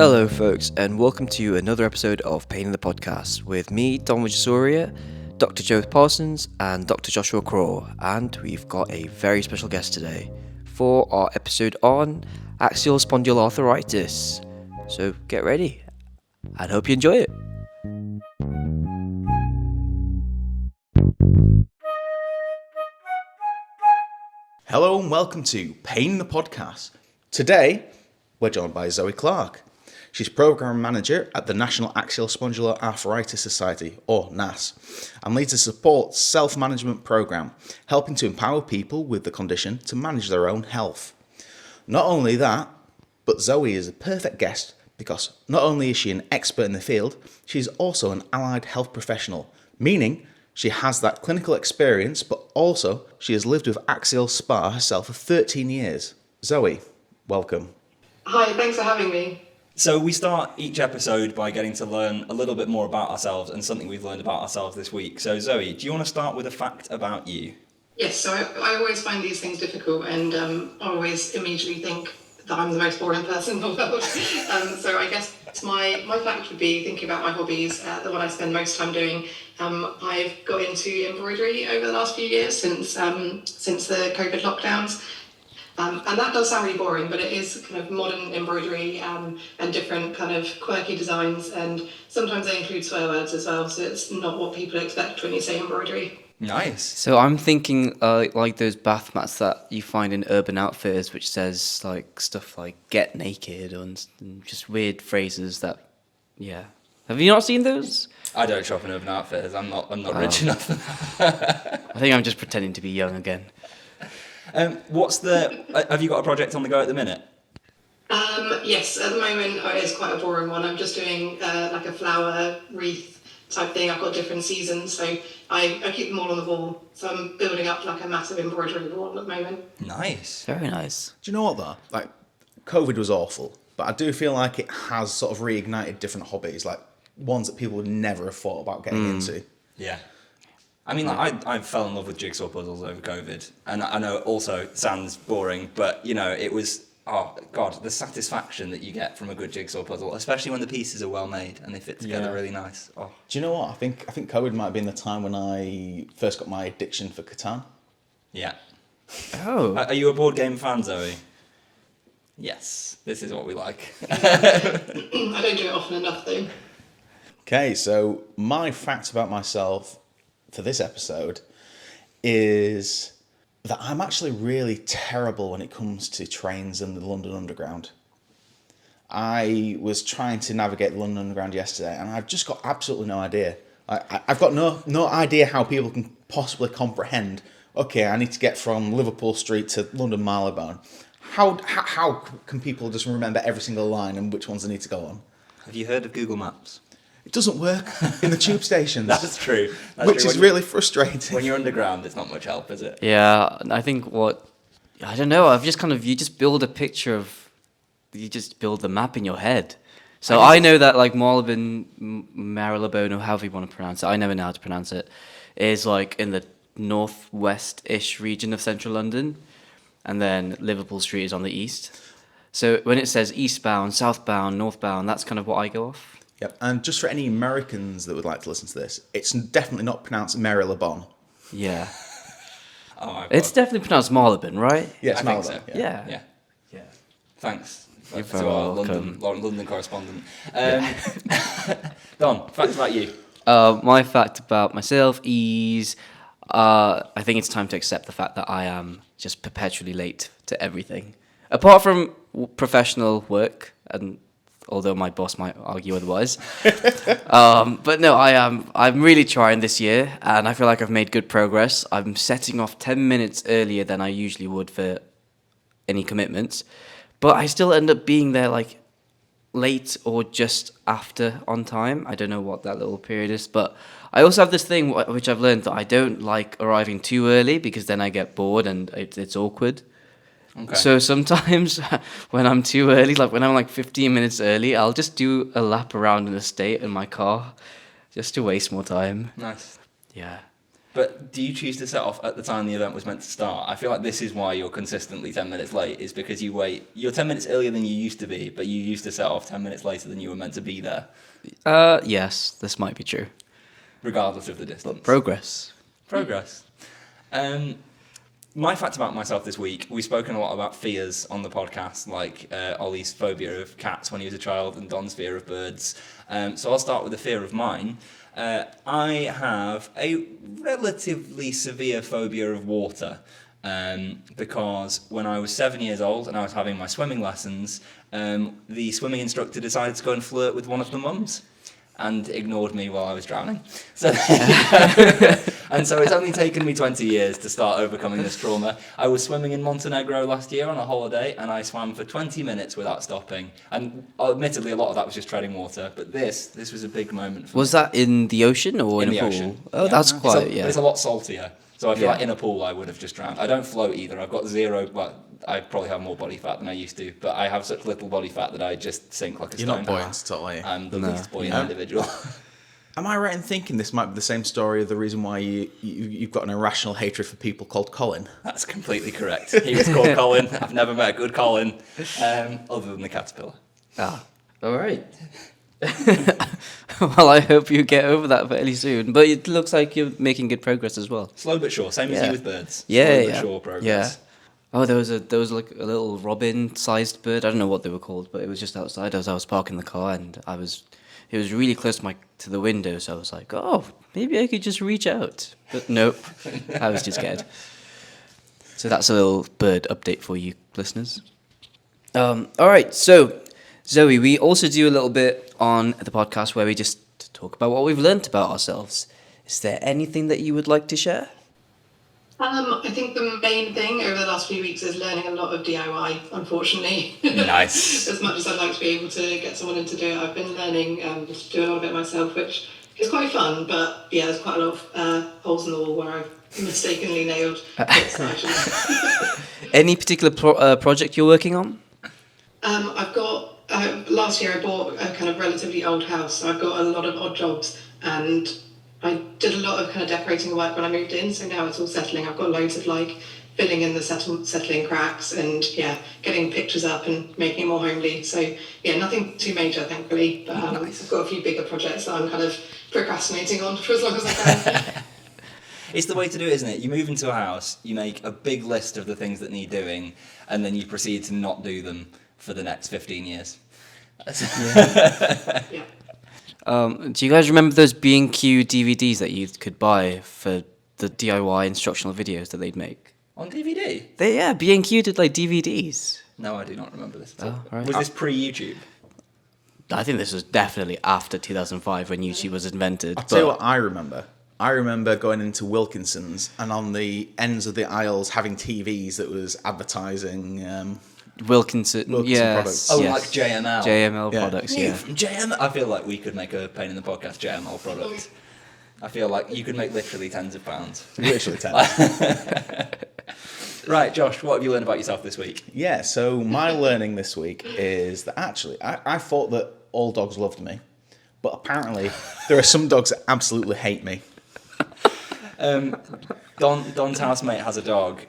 Hello folks, and welcome to another episode of Pain in the Podcast with me, Don Wijasoria, Dr. Joe Parsons, and Dr. Joshua Craw, and we've got a very special guest today for our episode on axial spondyloarthritis. So get ready, and hope you enjoy it. Hello and welcome to Pain in the Podcast. Today, we're joined by Zoë Clark. She's Program Manager at the National Axial Spondyloarthritis Society, or NASS, and leads a support self-management program, helping to empower people with the condition to manage their own health. Not only that, but Zoë is a perfect guest because not only is she an expert in the field, she's also an allied health professional, meaning she has that clinical experience, but also she has lived with axial SpA herself for 13 years. Zoë, welcome. Hi, thanks for having me. So we start each episode by getting to learn a little bit more about ourselves and something we've learned about ourselves this week. So Zoë, do you want to start with a fact about you? Yes, so I always find these things difficult and I always immediately think that I'm the most boring person in the world. So I guess my fact would be thinking about my hobbies, the one I spend most time doing. I've got into embroidery over the last few years since the COVID lockdowns. And that does sound really boring, but it is kind of modern embroidery and different kind of quirky designs, and sometimes they include swear words as well, so it's not what people expect when you say embroidery. Nice. So I'm thinking like those bath mats that you find in Urban Outfitters, which says like stuff like "get naked" and just weird phrases that, yeah. Have you not seen those? I don't shop in Urban Outfitters. I'm not rich enough. I think I'm just pretending to be young again. Have you got a project on the go at the minute? Yes, at the moment it's quite a boring one. I'm just doing like a flower wreath type thing. I've got different seasons, so I keep them all on the wall. So I'm building up like a massive embroidery wall at the moment. Nice. Very nice. Do you know what though? Like, COVID was awful, but I do feel like it has sort of reignited different hobbies, like ones that people would never have thought about getting into. Yeah. I mean, like, I fell in love with jigsaw puzzles over COVID, and I know it also sounds boring, but, you know, it was, oh, God, the satisfaction that you get from a good jigsaw puzzle, especially when the pieces are well made and they fit together really nice. Oh. Do you know what? I think COVID might have been the time when I first got my addiction for Catan. Yeah. Oh. Are you a board game fan, Zoë? Yes, this is what we like. I don't do it often enough though. Okay, so my fact about myself for this episode is that I'm actually really terrible when it comes to trains and the London Underground. I was trying to navigate the London Underground yesterday and I've just got absolutely no idea. I've got no idea how people can possibly comprehend, okay, I need to get from Liverpool Street to London Marylebone. How can people just remember every single line and which ones they need to go on? Have you heard of Google Maps? It doesn't work in the tube stations. That's true. Which is really frustrating. When you're underground, it's not much help, is it? Yeah, I think I don't know, you just build a picture of, you just build the map in your head. So I know that like Marylebone, or however you want to pronounce it, I never know how to pronounce it, is like in the northwest-ish region of central London, and then Liverpool Street is on the east. So when it says eastbound, southbound, northbound, that's kind of what I go off. Yep, and just for any Americans that would like to listen to this, it's definitely not pronounced Marylebone. Yeah. It's definitely pronounced Marylebone, right? Yeah, it's I think Marylebone. so. Yeah. Yeah. Thanks. You're To very our welcome. London correspondent. Don, facts about you. My fact about myself is I think it's time to accept the fact that I am just perpetually late to everything. Apart from professional work, and although my boss might argue otherwise. But no, I'm really trying this year, and I feel like I've made good progress. I'm setting off 10 minutes earlier than I usually would for any commitments, but I still end up being there like late or just after on time. I don't know what that little period is, but I also have this thing which I've learned, that I don't like arriving too early because then I get bored and it's awkward. Okay. So sometimes when I'm too early, like when I'm like 15 minutes early, I'll just do a lap around an estate in my car just to waste more time. Nice. Yeah. But do you choose to set off at the time the event was meant to start? I feel like this is why you're consistently 10 minutes late, is because you're 10 minutes earlier than you used to be, but you used to set off 10 minutes later than you were meant to be there, Yes, this might be true. regardless of the distance. Progress. My fact about myself this week, we've spoken a lot about fears on the podcast, like Ollie's phobia of cats when he was a child and Don's fear of birds. So I'll start with a fear of mine. I have a relatively severe phobia of water because when I was 7 years old and I was having my swimming lessons, the swimming instructor decided to go and flirt with one of the mums and ignored me while I was drowning. So, and so it's only taken me 20 years to start overcoming this trauma. I was swimming in Montenegro last year on a holiday, and I swam for 20 minutes without stopping. And admittedly, a lot of that was just treading water, but this was a big moment for me. Was that in the ocean or in a pool? Ocean. Oh, that's quite, It's a lot saltier. So I feel like in a pool I would have just drowned. I don't float either. I've got zero, well, I probably have more body fat than I used to, but I have such little body fat that I just sink like a stone. You're not buoyant at all, are you? I'm the least buoyant individual. Am I right in thinking this might be the same story of the reason why you've got an irrational hatred for people called Colin? That's completely correct. He was called Colin. I've never met a good Colin, other than the caterpillar. Ah, all right. Well, I hope you get over that fairly soon. But it looks like you're making good progress as well. Slow but sure, same as you with birds. Yeah, Slow but sure progress. Yeah. Oh, there was like a little robin-sized bird. I don't know what they were called, but it was just outside as I was parking the car, and it was really close to the window, so I was like, oh, maybe I could just reach out. But nope, I was too scared. So that's a little bird update for you listeners. All right, so Zoe, we also do a little bit on the podcast where we just talk about what we've learnt about ourselves. Is there anything that you would like to share? I think the main thing over the last few weeks is learning a lot of DIY, unfortunately. Nice. As much as I'd like to be able to get someone in to do it, I've been learning to do a lot of it myself, which is quite fun, but yeah, there's quite a lot of holes in the wall where I've mistakenly nailed bits that I shouldn't. Any particular project you're working on? I've got, last year I bought a kind of relatively old house, so I've got a lot of odd jobs, and I did a lot of kind of decorating work when I moved in, so now it's all settling. I've got loads of like filling in the settling cracks and getting pictures up and making it more homely. So yeah, nothing too major, thankfully, but I've got a few bigger projects that I'm kind of procrastinating on for as long as I can. It's the way to do it, isn't it? You move into a house, you make a big list of the things that need doing, and then you proceed to not do them for the next 15 years. Yeah. Do you guys remember those B&Q DVDs that you could buy for the DIY instructional videos that they'd make? On DVD? B&Q did like DVDs. No, I do not remember this at all. Oh, right. Was this pre-YouTube? I think this was definitely after 2005 when YouTube was invented. I'll tell you what I remember. I remember going into Wilkinson's and on the ends of the aisles having TVs that was advertising Wilkinson products. Oh, like JML. JML products, yeah. From JML. I feel like we could make a Pain in the Podcast JML product. I feel like you could make literally tens of pounds. Literally 10. Right, Josh, what have you learned about yourself this week? Yeah, so my learning this week is that actually, I thought that all dogs loved me, but apparently there are some dogs that absolutely hate me. Don's housemate has a dog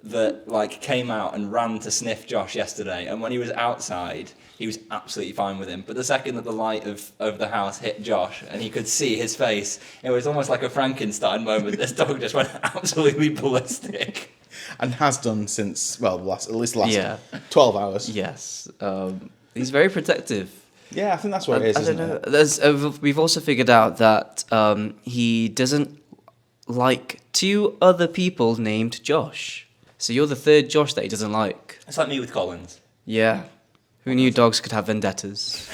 that like came out and ran to sniff Josh yesterday, and when he was outside, he was absolutely fine with him. But the second that the light of the house hit Josh and he could see his face, it was almost like a Frankenstein moment. This dog just went absolutely ballistic. And has done since, well, at least the last 12 hours. Yes. He's very protective. Yeah, I think that's what it is, I isn't don't know. it? We've also figured out that he doesn't like two other people named Josh. So you're the third Josh that he doesn't like. It's like me with Collins. Yeah. Who knew dogs could have vendettas?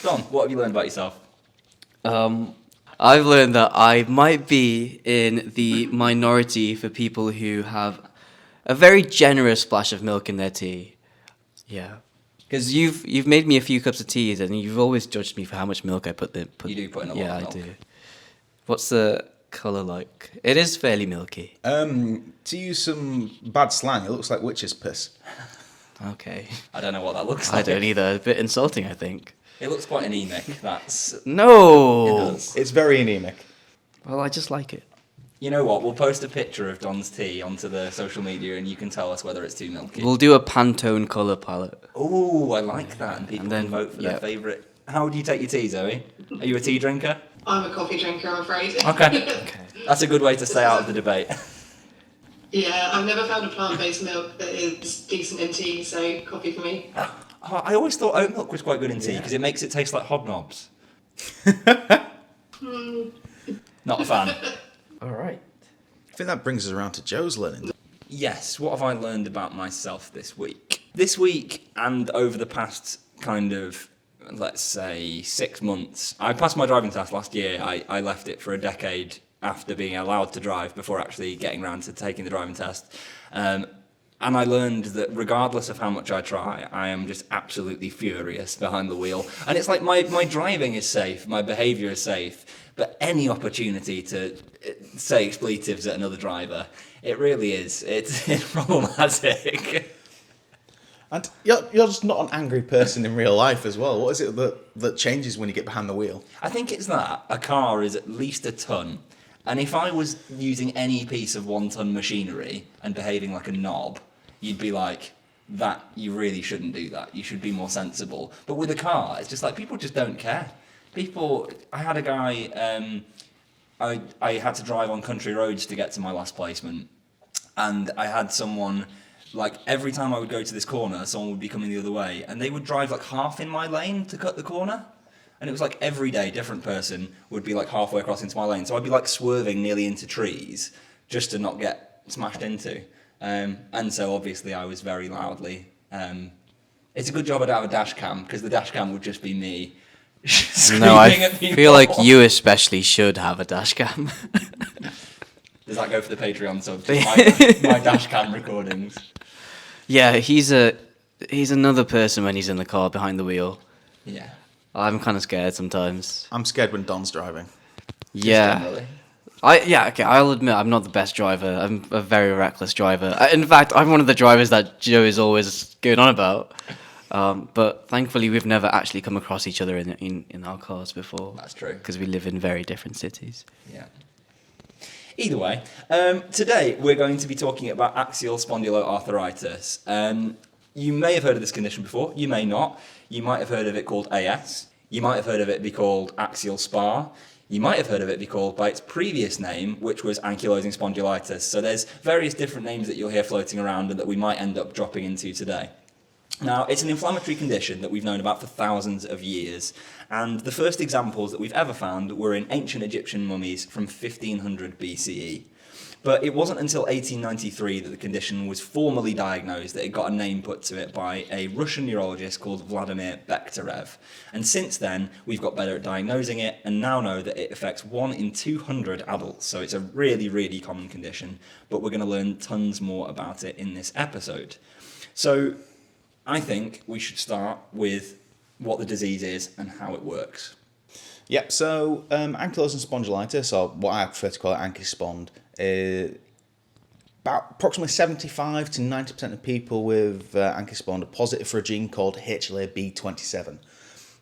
Don, what have you learned about yourself? I've learned that I might be in the minority for people who have a very generous splash of milk in their tea. Yeah. Because you've made me a few cups of tea and you've always judged me for how much milk I put in. You do put in a lot of milk. Yeah, I do. What's the colour like? It is fairly milky. To use some bad slang, it looks like witch's piss. Okay. I don't know what that looks like. I don't either. A bit insulting, I think. It looks quite anemic. That's... No! It does. It's very anemic. Well, I just like it. You know what? We'll post a picture of Don's tea onto the social media, and you can tell us whether it's too milky. We'll do a Pantone colour palette. Oh, I like that. And people then, can vote for their yeah. favourite. How do you take your tea, Zoe? Are you a tea drinker? I'm a coffee drinker, I'm afraid. Okay. That's a good way to stay out of the debate. Yeah, I've never found a plant-based milk that is decent in tea, so coffee for me. Oh, I always thought oat milk was quite good in tea because it makes it taste like hobnobs. Not a fan. All right. I think that brings us around to Joe's learning. Yes, what have I learned about myself this week? This week and over the past kind of, let's say, 6 months. I passed my driving test last year. I left it for a decade after being allowed to drive before actually getting around to taking the driving test. And I learned that regardless of how much I try, I am just absolutely furious behind the wheel. And it's like my driving is safe, my behaviour is safe, but any opportunity to say expletives at another driver, it really is. It's problematic. And you're just not an angry person in real life as well. What is it that changes when you get behind the wheel? I think it's that a car is at least a ton. And if I was using any piece of 1 ton machinery and behaving like a knob, you'd be like, that, you really shouldn't do that. You should be more sensible. But with a car, it's just like, people just don't care. I had a guy, I had to drive on country roads to get to my last placement. And I had someone, like, every time I would go to this corner, someone would be coming the other way. And they would drive, like, half in my lane to cut the corner. And it was like every day, different person would be like halfway across into my lane. So I'd be like swerving nearly into trees just to not get smashed into. And so obviously I was very loudly. It's a good job I don't have a dash cam because the dash cam would just be me screaming No, I at people. feel like you especially should have a dash cam. Does that go for the Patreon sub? Just my dash cam recordings. Yeah, he's another person when he's in the car behind the wheel. Yeah. I'm kind of scared sometimes. I'm scared when Don's driving. Yeah. Generally. Okay, I'll admit I'm not the best driver. I'm a very reckless driver. In fact, I'm one of the drivers that Joe is always going on about. But thankfully, we've never actually come across each other in our cars before. That's true. Because we live in very different cities. Yeah. Either way, today we're going to be talking about axial spondyloarthritis. You may have heard of this condition before, you may not. You might have heard of it called AS. You might have heard of it be called axial SpA. You might have heard of it be called by its previous name, which was Ankylosing Spondylitis. So there's various different names that you'll hear floating around and that we might end up dropping into today. Now, it's an inflammatory condition that we've known about for thousands of years, and the first examples that we've ever found were in ancient Egyptian mummies from 1500 BCE. But it wasn't until 1893 that the condition was formally diagnosed, that it got a name put to it by a Russian neurologist called Vladimir Bekhterev. And since then, we've got better at diagnosing it and now know that it affects 1 in 200 adults. So it's a really, really common condition, but we're going to learn tons more about it in this episode. So I think we should start with what the disease is and how it works. Yep, so ankylosing spondylitis, or what I prefer to call it ankyspond, about approximately 75 to 90% of people with ankyspond are positive for a gene called HLA-B27.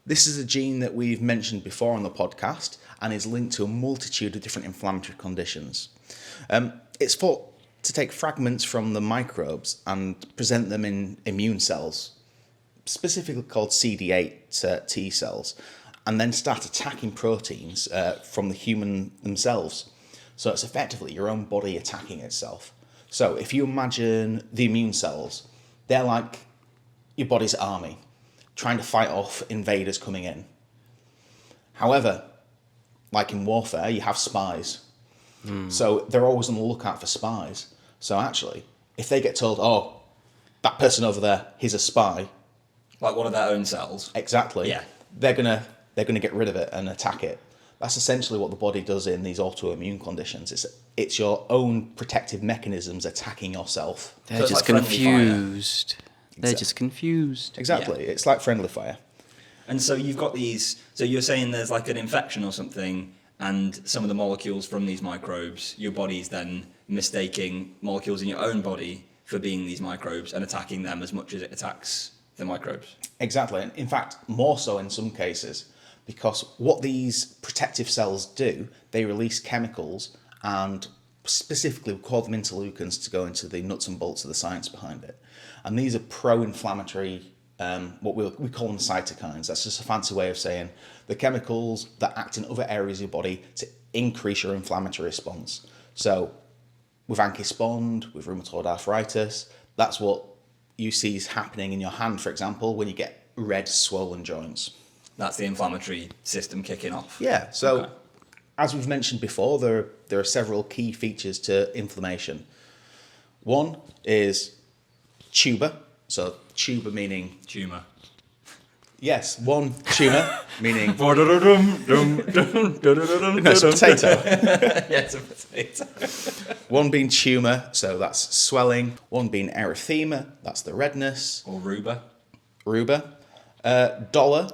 This is a gene that we've mentioned before on the podcast and is linked to a multitude of different inflammatory conditions. It's thought to take fragments from the microbes and present them in immune cells, specifically called CD8 T cells, and then start attacking proteins from the human themselves. So it's effectively your own body attacking itself. So if you imagine the immune cells, they're like your body's army, trying to fight off invaders coming in. However, like in warfare, you have spies. So they're always on the lookout for spies. So actually, if they get told, oh, that person over there, he's a spy. Like one of their own cells. Exactly. Yeah. They're gonna get rid of it and attack it. That's essentially what the body does in these autoimmune conditions. It's your own protective mechanisms attacking yourself. They're just confused. They're just confused. Exactly. Yeah. It's like friendly fire. And so you've got these, so you're saying there's like an infection or something, and some of the molecules from these microbes, your body's then mistaking molecules in your own body for being these microbes and attacking them as much as it attacks the microbes. Exactly. In fact, more so in some cases, because what these protective cells do, they release chemicals, and specifically we call them interleukins to go into the nuts and bolts of the science behind it. And these are pro-inflammatory, what we call them cytokines. That's just a fancy way of saying the chemicals that act in other areas of your body to increase your inflammatory response. So with ankyspond, with rheumatoid arthritis, that's what you see is happening in your hand, for example, when you get red swollen joints. That's the inflammatory system kicking off. Yeah, so as we've mentioned before, there are several key features to inflammation. One is tuber, so tuber meaning... Tumour. Yes, one tumour meaning... No, it's a potato. Yeah, it's a potato. One being tumour, so that's swelling. One being erythema, that's the redness. Or ruba. Ruba. Dollar,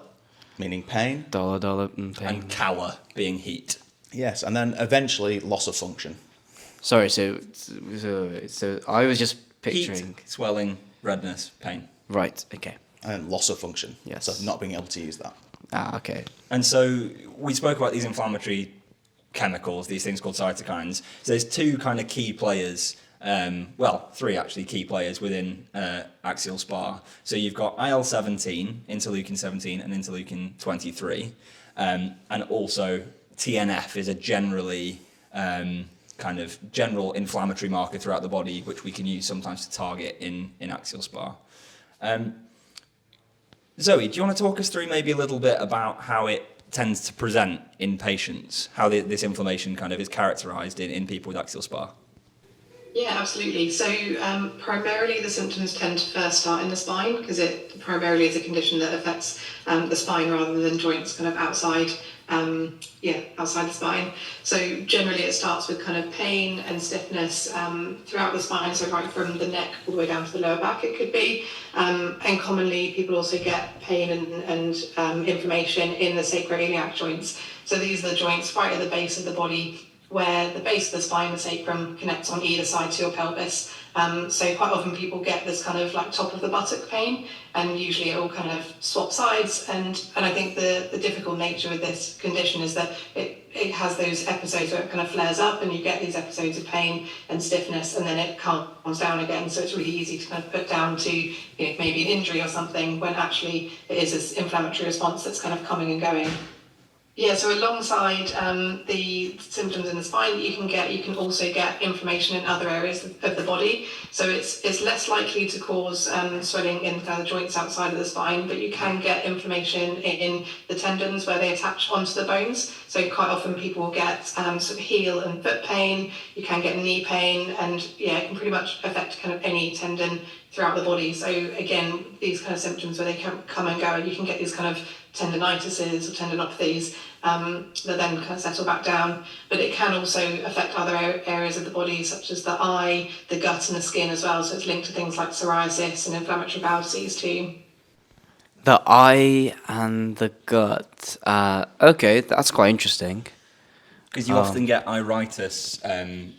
meaning pain. Dollar, pain. And cala, being heat. Yes, and then eventually loss of function. Sorry, so I was just picturing... Heat, swelling, redness, pain. Right, okay. And loss of function. Yes. So not being able to use that. Okay. And so we spoke about these inflammatory chemicals, these things called cytokines. So there's two kind of key players, three actually key players within axial SpA. So you've got IL-17, interleukin 17 and interleukin 23. And also TNF is a generally kind of general inflammatory marker throughout the body, which we can use sometimes to target in axial SpA. Zoe, do you want to talk us through maybe a little bit about how it tends to present in patients, how this inflammation kind of is characterised in people with axial SpA? Yeah, absolutely. So primarily the symptoms tend to first start in the spine because it primarily is a condition that affects the spine rather than joints kind of outside the spine. So generally it starts with kind of pain and stiffness throughout the spine, so right from the neck all the way down to the lower back it could be. And commonly people also get pain and inflammation in the sacroiliac joints. So these are the joints right at the base of the body where the base of the spine, the sacrum, connects on either side to your pelvis. So quite often people get this kind of like top of the buttock pain, and usually it all kind of swap sides. And I think the difficult nature of this condition is that it has those episodes where it kind of flares up and you get these episodes of pain and stiffness, and then it calms down again. So it's really easy to kind of put down to maybe an injury or something, when actually it is this inflammatory response that's kind of coming and going. Yeah, so alongside the symptoms in the spine that you can also get inflammation in other areas of the body. So it's less likely to cause swelling in the joints outside of the spine, but you can get inflammation in the tendons where they attach onto the bones. So quite often people will get sort of heel and foot pain, you can get knee pain, and it can pretty much affect kind of any tendon throughout the body. So again, these kind of symptoms where they can come and go, and you can get these kind of tendinitises or tendinopathies that then kind of settle back down. But it can also affect other areas of the body, such as the eye, the gut and the skin as well. So it's linked to things like psoriasis and inflammatory bowel disease too. The eye and the gut. Okay, that's quite interesting. Because you often get iritis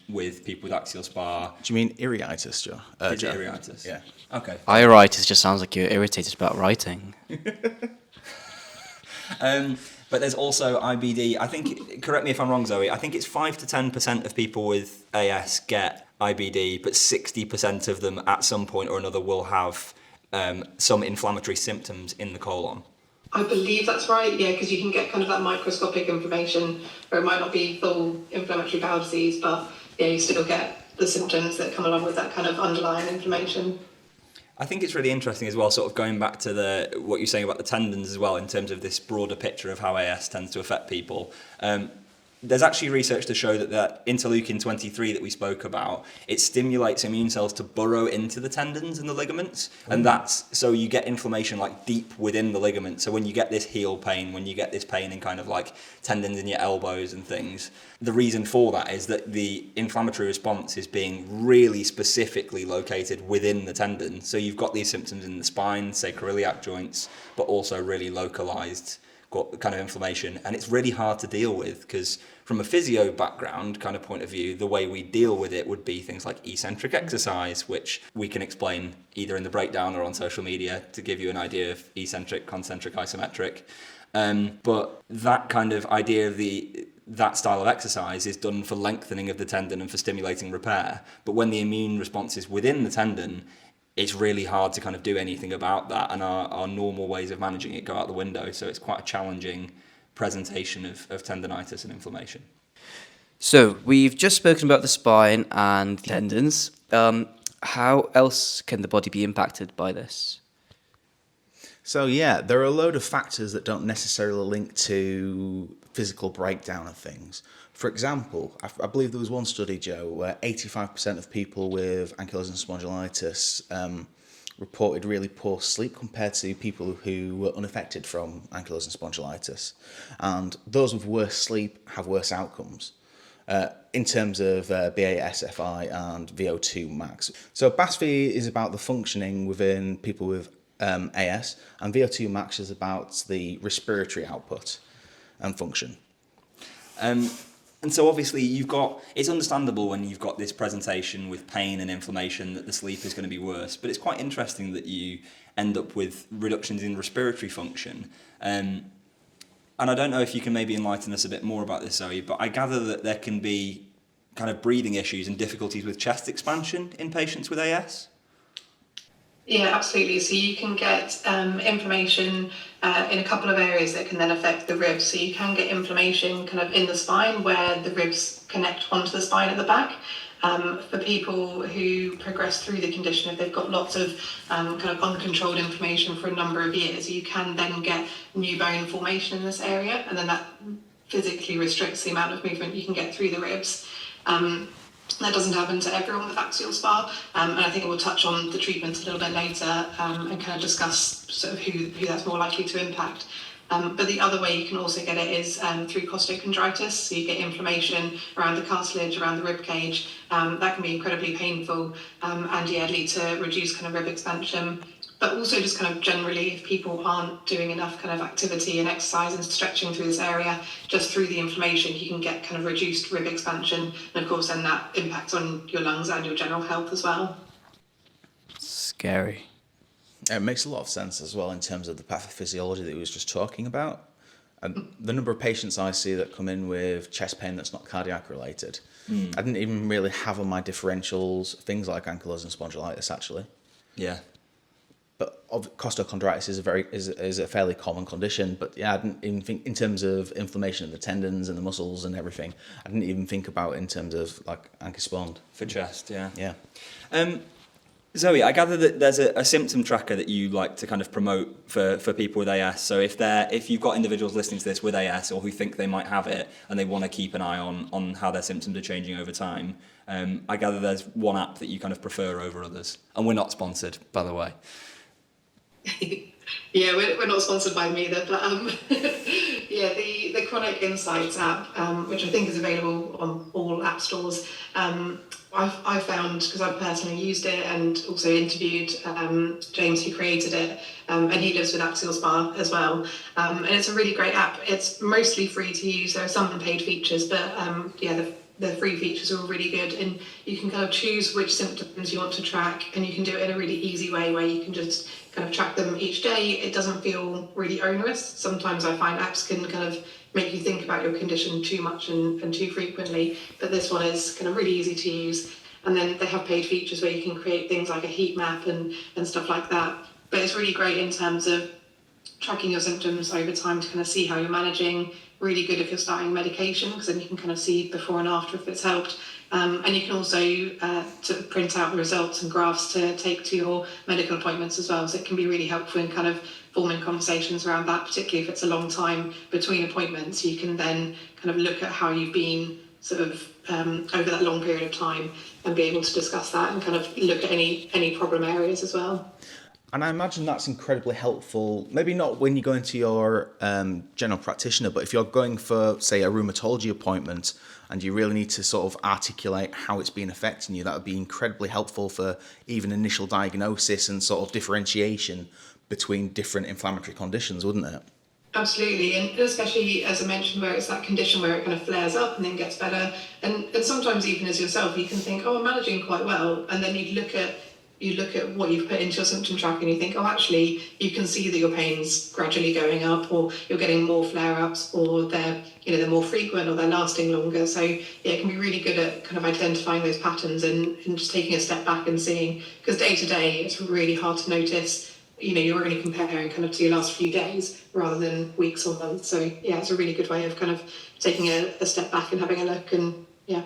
with people with axial SpA. Do you mean iritis, Joe? Is it iritis? Yeah. Okay. Iritis just sounds like you're irritated about writing. But there's also IBD. I think, correct me if I'm wrong, Zoe, I think it's 5 to 10% of people with AS get IBD, but 60% of them at some point or another will have some inflammatory symptoms in the colon. I believe that's right, yeah, because you can get kind of that microscopic inflammation where it might not be full inflammatory bowel disease, but you still get the symptoms that come along with that kind of underlying inflammation. I think it's really interesting as well, sort of going back to what you're saying about the tendons as well, in terms of this broader picture of how AS tends to affect people. There's actually research to show that interleukin 23 that we spoke about, it stimulates immune cells to burrow into the tendons and the ligaments, and that's so you get inflammation like deep within the ligament. So when you get this heel pain, when you get this pain in kind of like tendons in your elbows and things, the reason for that is that the inflammatory response is being really specifically located within the tendon. So you've got these symptoms in the spine, sacroiliac joints, but also really localized kind of inflammation, and it's really hard to deal with because from a physio background kind of point of view, the way we deal with it would be things like eccentric exercise, which we can explain either in the breakdown or on social media to give you an idea of eccentric, concentric, isometric. But that kind of idea of that style of exercise is done for lengthening of the tendon and for stimulating repair. But when the immune response is within the tendon, it's really hard to kind of do anything about that, and our normal ways of managing it go out the window. So it's quite a challenging presentation of tendinitis and inflammation. So we've just spoken about the spine and the tendons. How else can the body be impacted by this? So yeah, there are a load of factors that don't necessarily link to physical breakdown of things. For example, I believe there was one study, Joe, where 85% of people with ankylosing spondylitis reported really poor sleep compared to people who were unaffected from ankylosing spondylitis. And those with worse sleep have worse outcomes in terms of BA-SFI and VO2 max. So BASFI is about the functioning within people with AS, and VO2 max is about the respiratory output and function. And so obviously it's understandable when you've got this presentation with pain and inflammation that the sleep is going to be worse, but it's quite interesting that you end up with reductions in respiratory function. And I don't know if you can maybe enlighten us a bit more about this, Zoe, but I gather that there can be kind of breathing issues and difficulties with chest expansion in patients with AS? Yeah, absolutely. So you can get inflammation in a couple of areas that can then affect the ribs. So you can get inflammation kind of in the spine where the ribs connect onto the spine at the back. For people who progress through the condition, if they've got lots of kind of uncontrolled inflammation for a number of years, you can then get new bone formation in this area, and then that physically restricts the amount of movement you can get through the ribs. That doesn't happen to everyone with axial SpA, and I think we'll touch on the treatment a little bit later and kind of discuss sort of who that's more likely to impact. But the other way you can also get it is through costochondritis, so you get inflammation around the cartilage, around the rib cage. That can be incredibly painful and lead to reduced kind of rib expansion. But also just kind of generally, if people aren't doing enough kind of activity and exercise and stretching through this area, just through the inflammation, you can get kind of reduced rib expansion. And of course, then that impacts on your lungs and your general health as well. Scary. It makes a lot of sense as well in terms of the pathophysiology that we was just talking about. And the number of patients I see that come in with chest pain that's not cardiac related. I didn't even really have on my differentials things like ankylosing spondylitis actually. Yeah. But costochondritis is a fairly common condition. But yeah, I didn't even think in terms of inflammation of the tendons and the muscles and everything. I didn't even think about it in terms of like ankyspond. For chest, yeah. Yeah. Zoe, I gather that there's a symptom tracker that you like to kind of promote for people with AS. So if you've got individuals listening to this with AS or who think they might have it and they want to keep an eye on how their symptoms are changing over time, I gather there's one app that you kind of prefer over others. And we're not sponsored, by the way. Yeah, we're not sponsored by me either, but yeah, the Chronic Insights app, which I think is available on all app stores, I found, because I've personally used it and also interviewed James who created it, and he lives with axial SpA as well, and it's a really great app. It's mostly free to use. There are some unpaid features, but the free features are all really good, and you can kind of choose which symptoms you want to track, and you can do it in a really easy way where you can just kind of track them each day. It doesn't feel really onerous. Sometimes I find apps can kind of make you think about your condition too much and too frequently, but this one is kind of really easy to use. And then they have paid features where you can create things like a heat map and stuff like that. But it's really great in terms of tracking your symptoms over time to kind of see how you're managing. Really good if you're starting medication, because then you can kind of see before and after if it's helped. And you can also to print out the results and graphs to take to your medical appointments as well. So it can be really helpful in kind of forming conversations around that, particularly if it's a long time between appointments. You can then kind of look at how you've been sort of over that long period of time and be able to discuss that and kind of look at any problem areas as well. And I imagine that's incredibly helpful, maybe not when you go into your general practitioner, but if you're going for, say, a rheumatology appointment and you really need to sort of articulate how it's been affecting you, that would be incredibly helpful for even initial diagnosis and sort of differentiation between different inflammatory conditions, wouldn't it? Absolutely, and especially, as I mentioned, where it's that condition where it kind of flares up and then gets better. And sometimes even as yourself, you can think, oh, I'm managing quite well. And then you look at you look at what you've put into your symptom tracker and you think, oh, actually, you can see that your pain's gradually going up, or you're getting more flare-ups, or they're more frequent, or they're lasting longer. So yeah, it can be really good at kind of identifying those patterns and just taking a step back and seeing, because day to day, it's really hard to notice. You're only comparing kind of to your last few days rather than weeks or months. So yeah, it's a really good way of kind of taking a step back and having a look, and yeah.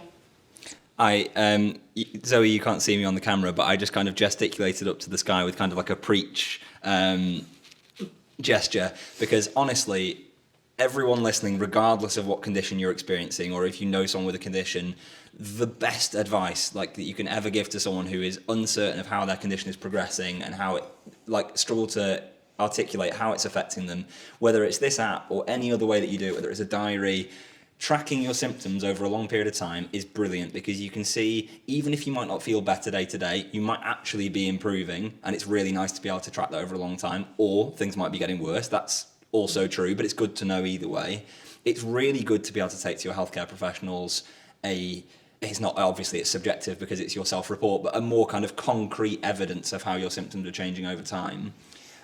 Zoe, you can't see me on the camera, but I just kind of gesticulated up to the sky with kind of like a preach gesture, because honestly, everyone listening, regardless of what condition you're experiencing, or if you know someone with a condition, the best advice that you can ever give to someone who is uncertain of how their condition is progressing and how it struggle to articulate how it's affecting them, whether it's this app or any other way that you do it, whether it's a diary, tracking your symptoms over a long period of time is brilliant, because you can see, even if you might not feel better day to day, you might actually be improving, and it's really nice to be able to track that over a long time, or things might be getting worse. That's also true, but it's good to know either way. It's really good to be able to take to your healthcare professionals it's not, obviously it's subjective because it's your self-report, but a more kind of concrete evidence of how your symptoms are changing over time.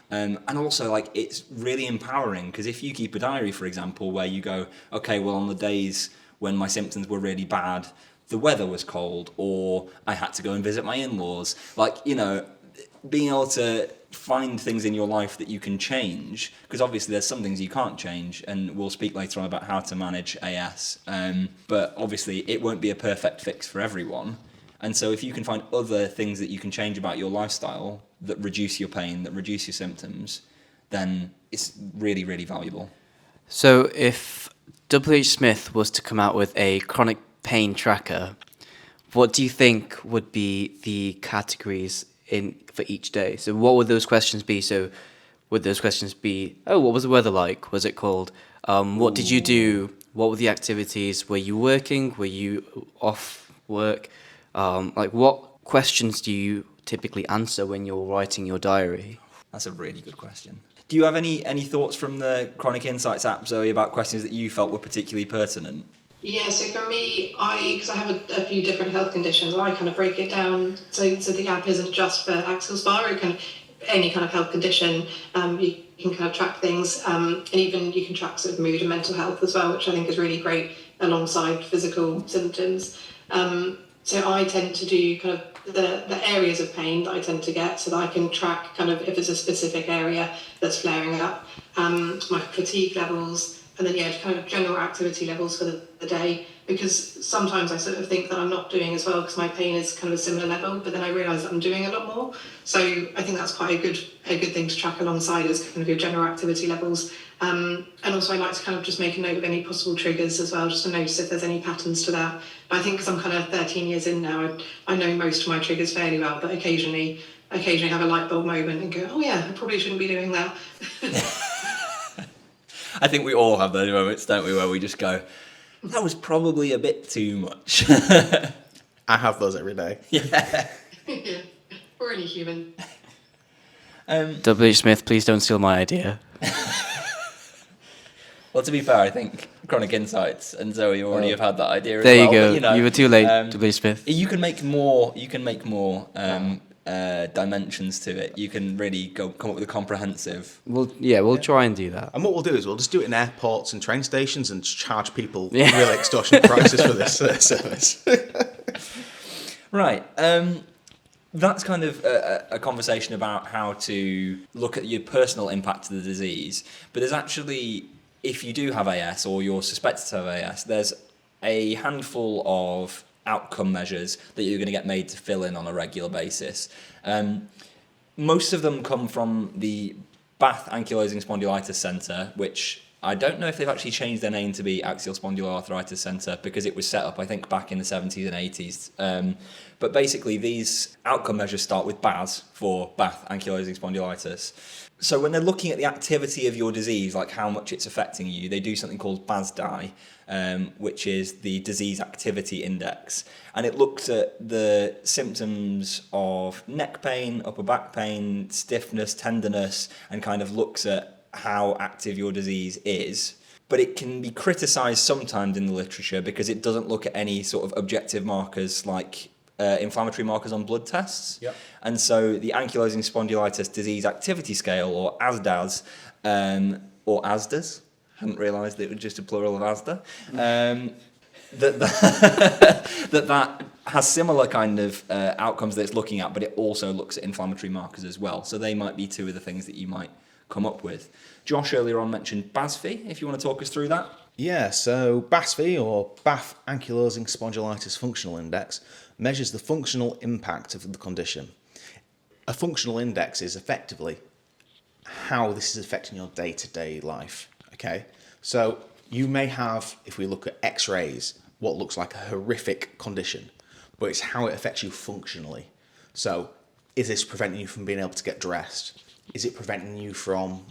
And also, it's really empowering, because if you keep a diary, for example, where you go, okay, well, on the days when my symptoms were really bad, the weather was cold, or I had to go and visit my in-laws, being able to find things in your life that you can change, because obviously there's some things you can't change, and we'll speak later on about how to manage AS, but obviously it won't be a perfect fix for everyone. And so if you can find other things that you can change about your lifestyle that reduce your pain, that reduce your symptoms, then it's really, really valuable. So if W.H. Smith was to come out with a chronic pain tracker, what do you think would be the categories for each day? So what would those questions be? So would those questions be, what was the weather like? Was it cold? What did you do? What were the activities? Were you working? Were you off work? What questions do you typically answer when you're writing your diary? That's a really good question. Do you have any thoughts from the Chronic Insights app, Zoe, about questions that you felt were particularly pertinent? Yeah, so for me, because I have a few different health conditions, I kind of break it down so the app isn't just for axial SpA, it can any kind of health condition. You can kind of track things, and even you can track sort of mood and mental health as well, which I think is really great alongside physical symptoms. So I tend to do kind of the areas of pain that I tend to get, so that I can track kind of if it's a specific area that's flaring up, my fatigue levels, and then kind of general activity levels for the day, because sometimes I sort of think that I'm not doing as well because my pain is kind of a similar level, but then I realise that I'm doing a lot more. So I think that's quite a good thing to track alongside is kind of your general activity levels. And also I like to kind of just make a note of any possible triggers as well, just to notice if there's any patterns to that. But I think because I'm kind of 13 years in now, I know most of my triggers fairly well, but occasionally have a light bulb moment and go, oh yeah, I probably shouldn't be doing that. I think we all have those moments, don't we, where we just go, that was probably a bit too much. I have those every day. Yeah. Yeah, we're only human. W.H. Smith, please don't steal my idea. Well, to be fair, I think Chronic Insights and Zoe already have had that idea as there well. There you go. But, you were too late, W.H. Smith. You can make more dimensions to it. You can really come up with a comprehensive... We'll try and do that. And what we'll do is we'll just do it in airports and train stations and charge people really extortionate prices for this service. Right. That's kind of a conversation about how to look at your personal impact of the disease. But there's actually, if you do have AS or you're suspected to have AS, there's a handful of outcome measures that you're going to get made to fill in on a regular basis. Most of them come from the Baek Ankylosing Spondylitis Centre, which I don't know if they've actually changed their name to be Axial Spondyloarthritis Centre, because it was set up, I think, back in the 70s and 80s. But basically, these outcome measures start with BAS for Baek Ankylosing Spondylitis. So when they're looking at the activity of your disease, like how much it's affecting you, they do something called BASDAI, which is the Disease Activity Index. And it looks at the symptoms of neck pain, upper back pain, stiffness, tenderness, and kind of looks at how active your disease is. But it can be criticised sometimes in the literature because it doesn't look at any sort of objective markers like inflammatory markers on blood tests. Yep. And so the Ankylosing Spondylitis Disease Activity Scale, or ASDAS, or ASDAS, hadn't realised it was just a plural of ASDA, that has similar kind of outcomes that it's looking at, but it also looks at inflammatory markers as well. So they might be two of the things that you might come up with. Josh earlier on mentioned BASFI, if you want to talk us through that. Yeah, so BASFI, or BAF Ankylosing Spondylitis Functional Index, measures the functional impact of the condition. A functional index is effectively how this is affecting your day-to-day life, okay? So you may have, if we look at x-rays, what looks like a horrific condition, but it's how it affects you functionally. So is this preventing you from being able to get dressed? Is it preventing you from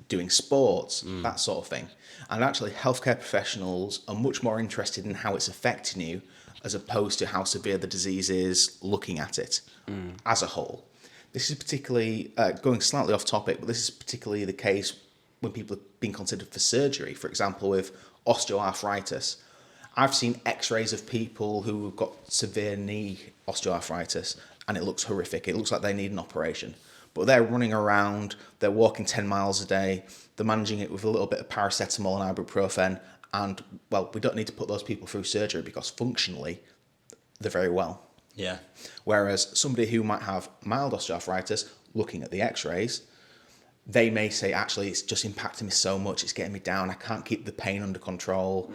doing sports, that sort of thing? And actually, healthcare professionals are much more interested in how it's affecting you as opposed to how severe the disease is looking at it as a whole. This is particularly, going slightly off topic, but this is particularly the case when people are being considered for surgery. For example, with osteoarthritis. I've seen x-rays of people who have got severe knee osteoarthritis, and it looks horrific. It looks like they need an operation. But they're running around, they're walking 10 miles a day, they're managing it with a little bit of paracetamol and ibuprofen, and, well, we don't need to put those people through surgery because functionally, they're very well. Yeah. Whereas somebody who might have mild osteoarthritis, looking at the x-rays, they may say, actually, it's just impacting me so much, it's getting me down, I can't keep the pain under control,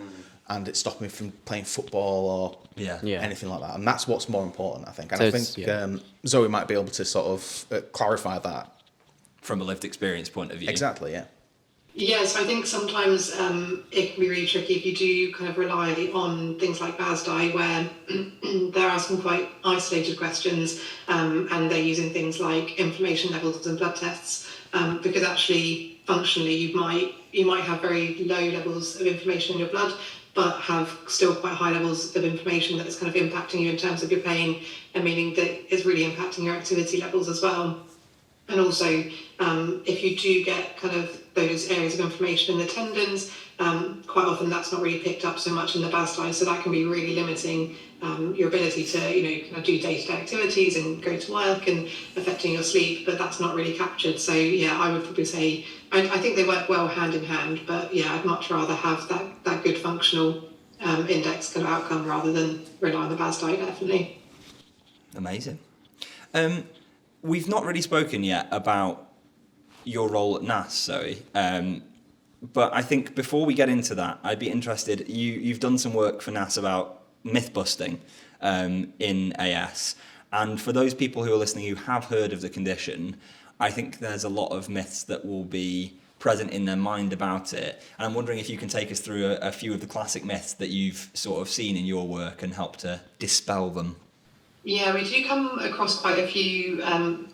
and it's stopping me from playing football or anything like that. And that's what's more important, I think. And So I think Zoe might be able to sort of clarify that. From a lived experience point of view. Exactly, yeah. Yes, I think sometimes it can be really tricky if you do kind of rely on things like BASDI, where they're asking quite isolated questions and they're using things like inflammation levels and blood tests, because actually functionally you might have very low levels of inflammation in your blood, but have still quite high levels of inflammation that is kind of impacting you in terms of your pain, and meaning that it's really impacting your activity levels as well. And also, if you do get kind of those areas of inflammation in the tendons, quite often that's not really picked up so much in the BASDI, so that can be really limiting your ability to, kind of do day-to-day activities and go to work, and affecting your sleep, but that's not really captured. So yeah, I would probably say, I think they work well hand in hand, but yeah, I'd much rather have that good functional index kind of outcome rather than rely on the BASDI, definitely. Amazing. We've not really spoken yet about your role at NASS, Zoe. But I think before we get into that, I'd be interested, you've done some work for NASS about myth busting in AS. And for those people who are listening who have heard of the condition, I think there's a lot of myths that will be present in their mind about it. And I'm wondering if you can take us through a few of the classic myths that you've sort of seen in your work and help to dispel them. Yeah, we do come across quite a few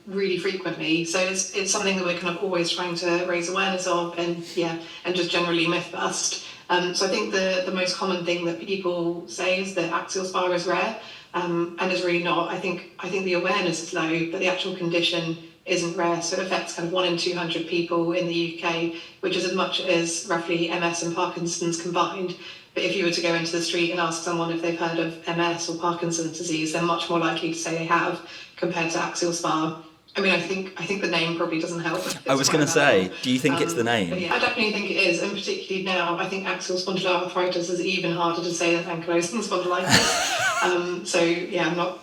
really frequently. So it's something that we're kind of always trying to raise awareness of, and just generally myth bust. So I think the most common thing that people say is that axial SpA is rare, and it's really not. I think the awareness is low, but the actual condition isn't rare. So it affects kind of 1 in 200 people in the UK, which is as much as roughly MS and Parkinson's combined. But if you were to go into the street and ask someone if they've heard of MS or Parkinson's disease, they're much more likely to say they have compared to axial SpA. I mean, I think the name probably doesn't help. I was going to say, do you think it's the name? Yeah, I definitely think it is, and particularly now, I think axial spondyloarthritis is even harder to say than ankylosing spondylitis. So yeah,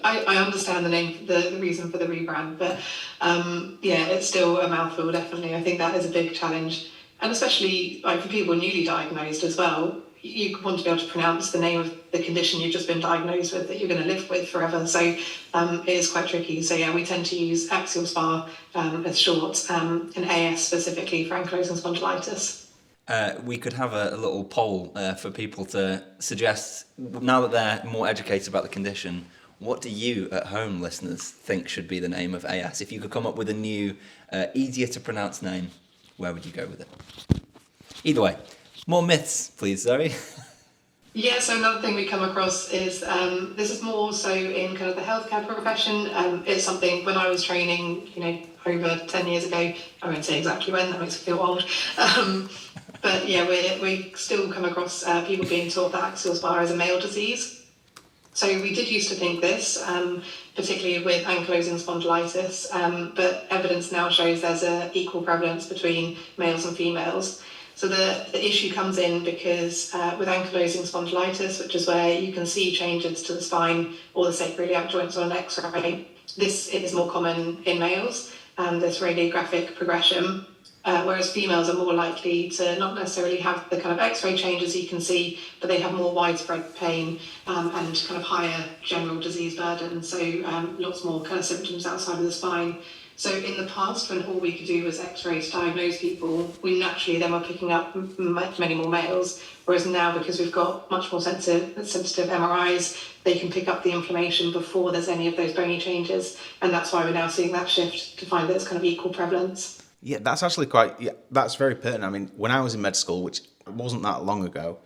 I understand the name, the reason for the rebrand, but it's still a mouthful, definitely. I think that is a big challenge, and especially like for people newly diagnosed as well. You want to be able to pronounce the name of the condition you've just been diagnosed with that you're going to live with forever. So it is quite tricky. So yeah, we tend to use axial SpA as short, and AS specifically for ankylosing spondylitis. We could have a little poll for people to suggest, now that they're more educated about the condition, what do you at home listeners think should be the name of AS? If you could come up with a new, easier to pronounce name, where would you go with it? Either way. More myths, please, Zoe. Yeah, so another thing we come across is, this is more so in kind of the healthcare profession. It's something when I was training, over 10 years ago, I won't say exactly when, that makes me feel old. But yeah, we still come across people being taught that axial SpA is a male disease. So we did used to think this, particularly with ankylosing spondylitis, but evidence now shows there's an equal prevalence between males and females. So the issue comes in because with ankylosing spondylitis, which is where you can see changes to the spine or the sacroiliac joints on an X-ray, this is more common in males, this radiographic progression. Whereas females are more likely to not necessarily have the kind of X-ray changes you can see, but they have more widespread pain and kind of higher general disease burden, so lots more kind of symptoms outside of the spine. So in the past, when all we could do was X-ray to diagnose people, we naturally then were picking up many more males, whereas now, because we've got much more sensitive MRIs, they can pick up the inflammation before there's any of those bony changes, and that's why we're now seeing that shift to find that it's kind of equal prevalence. Yeah, that's actually that's very pertinent. I mean, when I was in med school, which wasn't that long ago,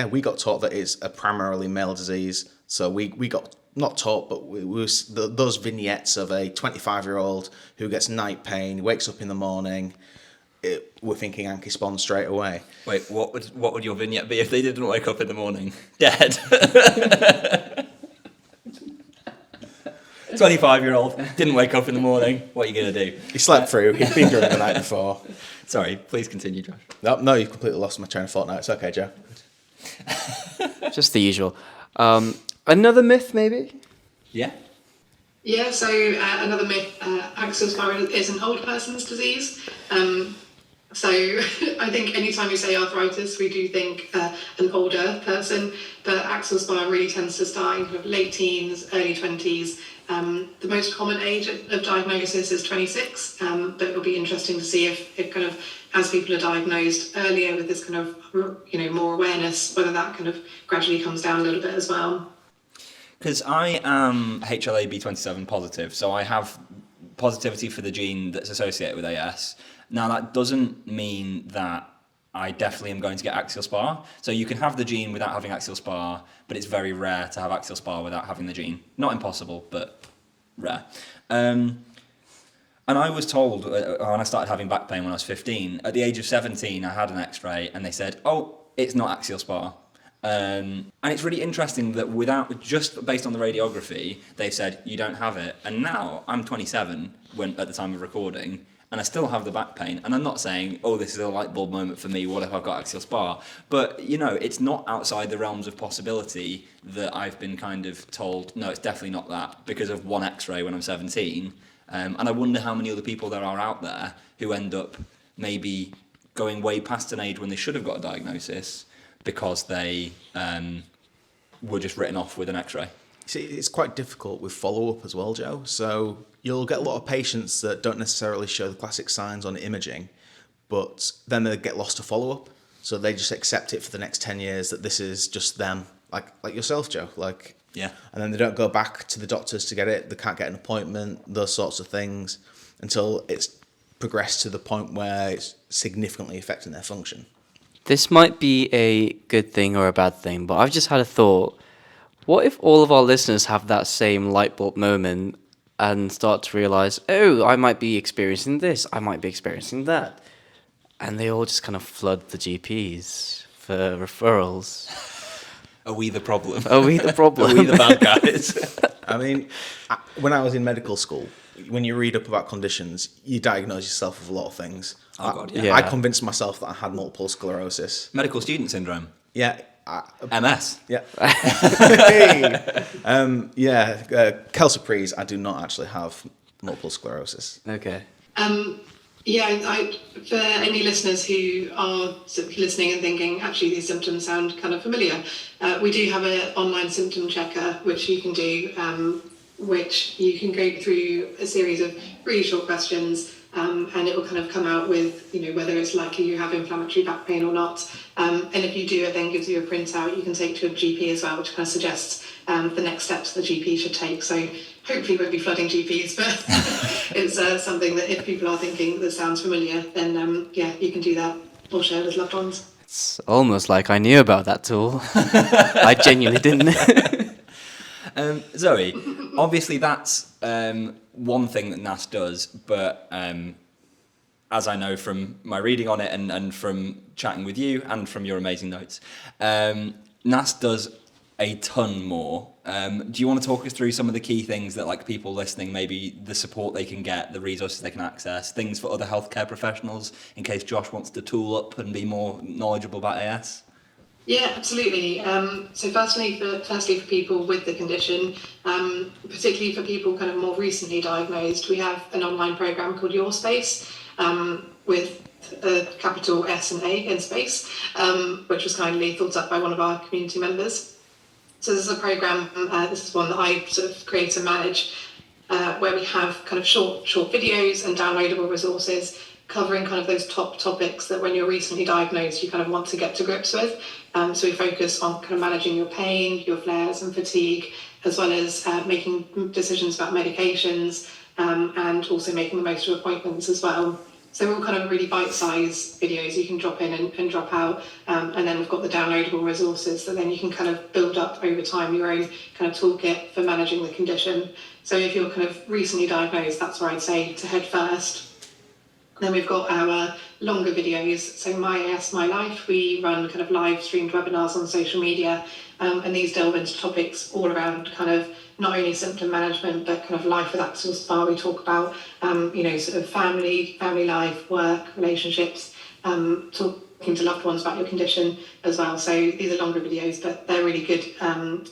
we got taught that it's a primarily male disease. So we got, not taught, but those vignettes of a 25-year-old who gets night pain, wakes up in the morning, we're thinking Ankylosing straight away. Wait, what would your vignette be if they didn't wake up in the morning? Dead. 25-year-old, didn't wake up in the morning. What are you going to do? He slept through. He'd been drunk the night before. Sorry, please continue, Josh. No, you've completely lost my train of thought now. It's okay, Joe. Just the usual. Another myth, maybe? Yeah. Yeah, so another myth, axial spondylitis is an old person's disease. So I think anytime we say arthritis, we do think an older person, but axial SpA really tends to start in kind of late teens, early 20s. The most common age of diagnosis is 26, but it'll be interesting to see if kind of, as people are diagnosed earlier with this kind of, more awareness, whether that kind of gradually comes down a little bit as well. Because I am HLA-B27 positive, so I have positivity for the gene that's associated with AS. Now, that doesn't mean that I definitely am going to get axial SpA. So you can have the gene without having axial SpA, but it's very rare to have axial SpA without having the gene. Not impossible, but rare. And I was told when I started having back pain when I was 15, at the age of 17, I had an X-ray and they said, oh, it's not axial SpA. And it's really interesting that without, just based on the radiography, they've said you don't have it. And now I'm 27 at the time of recording, and I still have the back pain. And I'm not saying, oh, this is a light bulb moment for me, what if I've got axial SpA? But, it's not outside the realms of possibility that I've been kind of told, no, it's definitely not that, because of one X-ray when I'm 17. And I wonder how many other people there are out there who end up maybe going way past an age when they should have got a diagnosis because they were just written off with an X-ray. See, it's quite difficult with follow-up as well, Joe. So you'll get a lot of patients that don't necessarily show the classic signs on imaging, but then they get lost to follow-up. So they just accept it for the next 10 years that this is just them, like yourself, Joe. Yeah. And then they don't go back to the doctors to get it. They can't get an appointment, those sorts of things, until it's progressed to the point where it's significantly affecting their function. This might be a good thing or a bad thing, but I've just had a thought. What if all of our listeners have that same light bulb moment and start to realize, oh, I might be experiencing this, I might be experiencing that, and they all just kind of flood the GPs for referrals? Are we the problem? Are we the problem? Are we the bad guys? I mean, when I was in medical school, when you read up about conditions, you diagnose yourself with a lot of things. Oh, God, yeah. Yeah. I convinced myself that I had multiple sclerosis. Medical student syndrome. Yeah. MS. Yeah. Calciprese, I do not actually have multiple sclerosis. Okay. For any listeners who are sort of listening and thinking, actually, these symptoms sound kind of familiar, we do have an online symptom checker, which you can do, which you can go through a series of really short questions, and it will kind of come out with, whether it's likely you have inflammatory back pain or not. And if you do, it then gives you a printout you can take to a GP as well, which kind of suggests the next steps the GP should take. So hopefully we won't be flooding GPs, but it's something that if people are thinking that sounds familiar, then you can do that or share with loved ones. It's almost like I knew about that tool. I genuinely didn't. Zoe, obviously that's one thing that NASS does, but as I know from my reading on it and from chatting with you and from your amazing notes, NASS does a ton more. Do you want to talk us through some of the key things that like people listening, maybe the support they can get, the resources they can access, things for other healthcare professionals in case Josh wants to tool up and be more knowledgeable about AS? Yeah, absolutely. So firstly for people with the condition, particularly for people kind of more recently diagnosed, we have an online program called Your Space, with a capital S and A in space, which was kindly thought up by one of our community members. So this is a program, this is one that I sort of create and manage, where we have kind of short videos and downloadable resources covering kind of those top topics that when you're recently diagnosed, you kind of want to get to grips with. So we focus on kind of managing your pain, your flares and fatigue, as well as making decisions about medications, and also making the most of appointments as well. So we're all kind of really bite-sized videos you can drop in and drop out. And then we've got the downloadable resources that then you can kind of build up over time your own kind of toolkit for managing the condition. So if you're kind of recently diagnosed, that's where I'd say to head first. Then we've got our longer videos. So My AS, My Life, we run kind of live streamed webinars on social media. And these delve into topics all around kind of not only symptom management, but kind of life with axial SpA. We talk about, sort of family life, work, relationships, talking to loved ones about your condition as well. So these are longer videos, but they're really good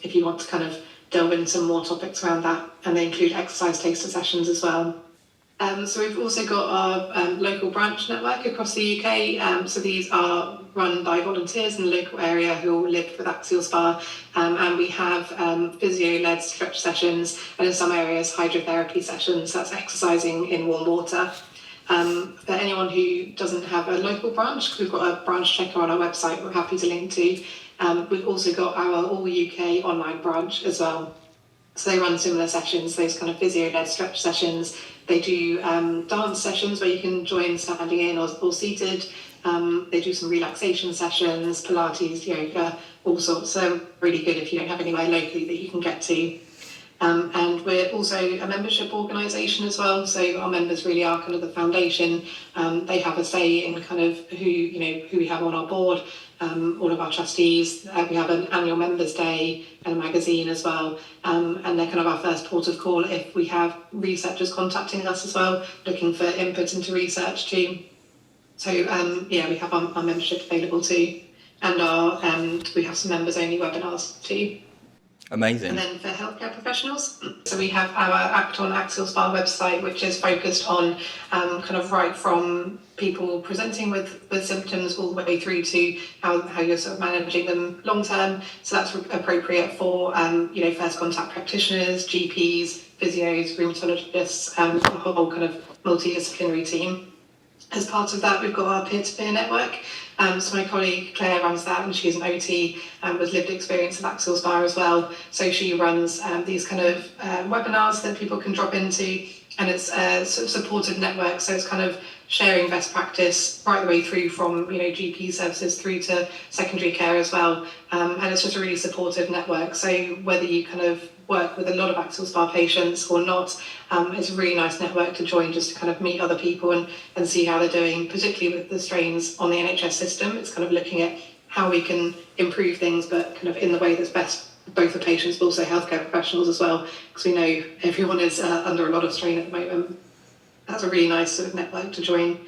if you want to kind of delve into some more topics around that. And they include exercise taster sessions as well. So we've also got our local branch network across the UK. So these are run by volunteers in the local area who all live with axial SpA. And we have physio-led stretch sessions, and in some areas hydrotherapy sessions. That's exercising in warm water. For anyone who doesn't have a local branch, we've got a branch checker on our website we're happy to link to. We've also got our all UK online branch as well. So they run similar sessions, those kind of physio-led stretch sessions. They do dance sessions where you can join standing in or seated. They do some relaxation sessions, Pilates, yoga, all sorts. So really good if you don't have anywhere locally that you can get to. And we're also a membership organisation as well. So our members really are kind of the foundation. They have a say in kind of who we have on our board. All of our trustees. We have an annual members day and a magazine as well, and they're kind of our first port of call if we have researchers contacting us as well, looking for input into research too. So we have our membership available too, and we have some members only webinars too. Amazing. And then for healthcare professionals, so we have our Act on Axial SpA website, which is focused on kind of right from people presenting with symptoms all the way through to how you're sort of managing them long term. So that's appropriate for first contact practitioners, GPs, physios, rheumatologists, the whole kind of multidisciplinary team. As part of that, we've got our peer-to-peer network. So my colleague Claire runs that, and she's an OT with lived experience of axial SpA as well. So she runs these kind of webinars that people can drop into, and it's a sort of supported network. So it's kind of sharing best practice right the way through from GP services through to secondary care as well. And it's just a really supportive network. So whether you kind of work with a lot of axial SpA patients or not, it's a really nice network to join just to kind of meet other people and see how they're doing, particularly with the strains on the NHS system. It's kind of looking at how we can improve things, but kind of in the way that's best both for patients but also healthcare professionals as well, because we know everyone is under a lot of strain at the moment. That's a really nice sort of network to join.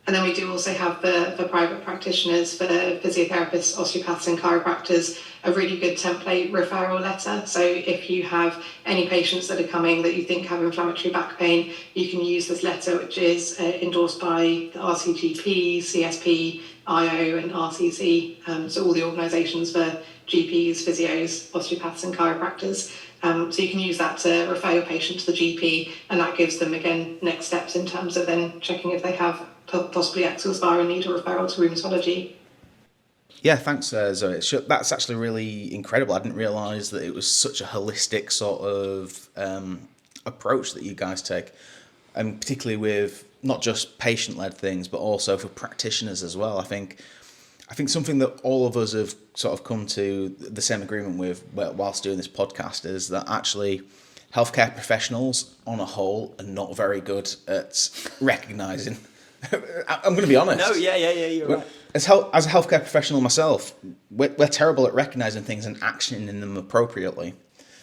And then we do also have for private practitioners, for physiotherapists, osteopaths and chiropractors, a really good template referral letter. So if you have any patients that are coming that you think have inflammatory back pain, you can use this letter, which is endorsed by the RCGP, CSP, IO and RCC, so all the organisations for GPs, physios, osteopaths and chiropractors. So you can use that to refer your patient to the GP, and that gives them, again, next steps in terms of then checking if they have possibly axial SpA and need a referral to rheumatology. Yeah, thanks, Zoe. That's actually really incredible. I didn't realise that it was such a holistic sort of approach that you guys take, and particularly with not just patient-led things, but also for practitioners as well. I think something that all of us have sort of come to the same agreement with whilst doing this podcast is that actually healthcare professionals on a whole are not very good at recognising I'm going to be honest. No, yeah, you're right. As a healthcare professional myself, we're terrible at recognising things and actioning them appropriately.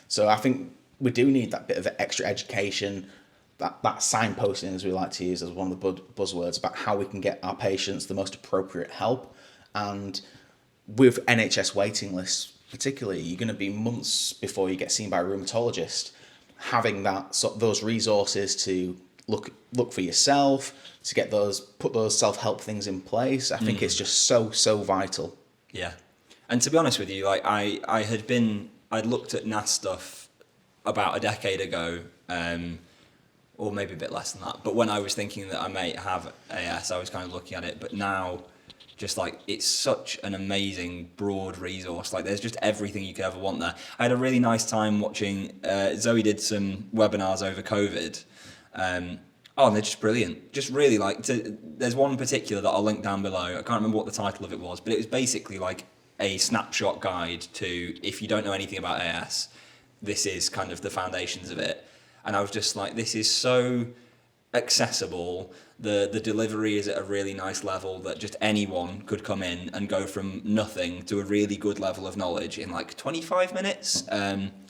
So I think we do need that bit of extra education, that signposting, as we like to use as one of the buzzwords, about how we can get our patients the most appropriate help. And with NHS waiting lists, particularly, you're going to be months before you get seen by a rheumatologist. Having those resources to look for yourself, to put those self-help things in place, I think it's just so vital. Yeah. And to be honest with you, like I'd looked at NASS stuff about a decade ago, or maybe a bit less than that. But when I was thinking that I may have AS, I was kind of looking at it. But now, just like, it's such an amazing broad resource. Like, there's just everything you could ever want there. I had a really nice time watching, Zoe did some webinars over COVID. And they're just brilliant. Just really there's one in particular that I'll link down below. I can't remember what the title of it was, but it was basically like a snapshot guide to, if you don't know anything about AS, this is kind of the foundations of it. And I was just like, this is so accessible. The delivery is at a really nice level that just anyone could come in and go from nothing to a really good level of knowledge in like 25 minutes.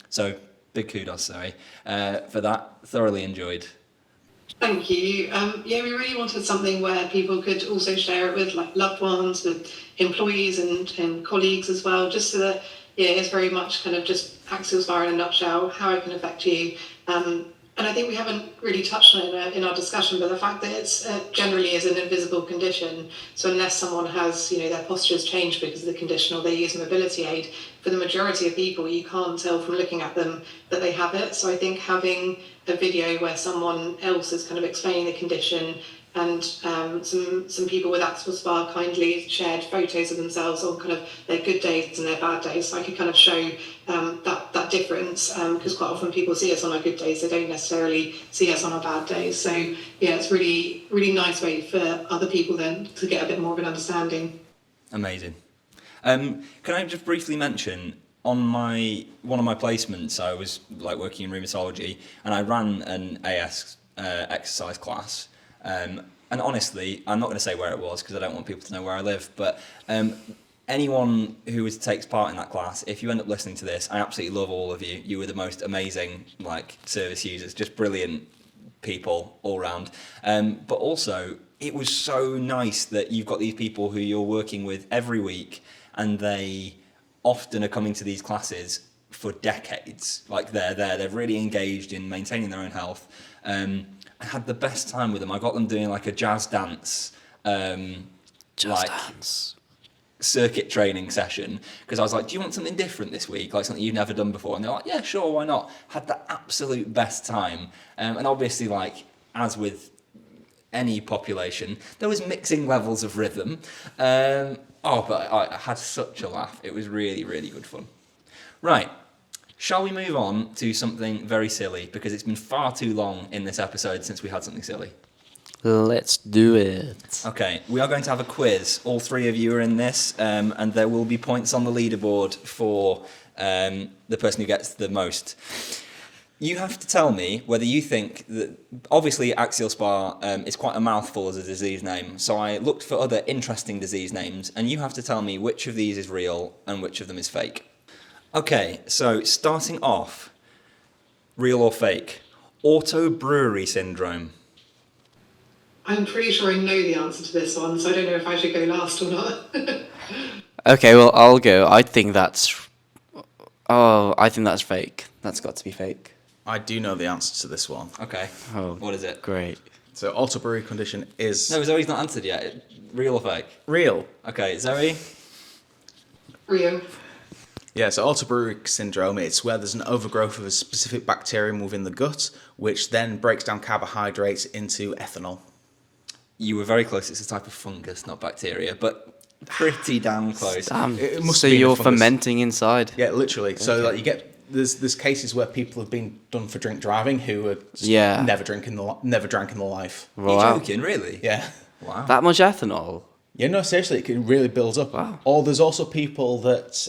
So big kudos, sorry, for that. Thoroughly enjoyed. Thank you. We really wanted something where people could also share it with like loved ones, with employees and colleagues as well, just so that it's very much kind of just axial SpA in a nutshell, how it can affect you. And I think we haven't really touched on it in our discussion, but the fact that it's generally is an invisible condition. So unless someone has, their posture's changed because of the condition or they use a mobility aid, for the majority of people, you can't tell from looking at them that they have it. So I think having a video where someone else is kind of explaining the condition, and some people with axial SpA kindly shared photos of themselves on kind of their good days and their bad days. So I could kind of show that difference, because quite often people see us on our good days, they don't necessarily see us on our bad days. So it's really, really nice way for other people then to get a bit more of an understanding. Amazing. Can I just briefly mention, on one of my placements, I was like working in rheumatology, and I ran an AS exercise class. And honestly, I'm not going to say where it was because I don't want people to know where I live, but anyone who takes part in that class, if you end up listening to this, I absolutely love all of you. You were the most amazing service users, just brilliant people all round. But also, it was so nice that you've got these people who you're working with every week, and they often are coming to these classes for decades. Like they're really engaged in maintaining their own health. I had the best time with them. I got them doing like a jazz dance, circuit training session, because I was like, do you want something different this week, like something you've never done before? And they're like, yeah, sure, why not? Had the absolute best time. And obviously, like, as with any population, there was mixing levels of rhythm. But I had such a laugh. It was really, really good fun. Right. Shall we move on to something very silly, because it's been far too long in this episode since we had something silly? Let's do it. Okay, we are going to have a quiz. All three of you are in this, and there will be points on the leaderboard for the person who gets the most. You have to tell me whether you think that, obviously axial SpA is quite a mouthful as a disease name, so I looked for other interesting disease names, and you have to tell me which of these is real and which of them is fake. Okay, so starting off, real or fake? Auto-brewery syndrome. I'm pretty sure I know the answer to this one, so I don't know if I should go last or not. Okay, well, I'll go. I think that's fake. That's got to be fake. I do know the answer to this one. Okay, what is it? Great. So auto-brewery condition is... No, Zoe's not answered yet. Real or fake? Real. Okay, Zoe? Real. Yeah, so auto-brewery syndrome, it's where there's an overgrowth of a specific bacterium within the gut, which then breaks down carbohydrates into ethanol. You were very close. It's a type of fungus, not bacteria, but pretty damn close. It must So be you're fungus. fermenting inside? Yeah, literally. Okay. So like you get there's cases where people have been done for drink driving who are never drank in their life. Wow. You're joking, really? Yeah. Wow. That much ethanol? Yeah, no, seriously, it can really build up. Wow. Or there's also people that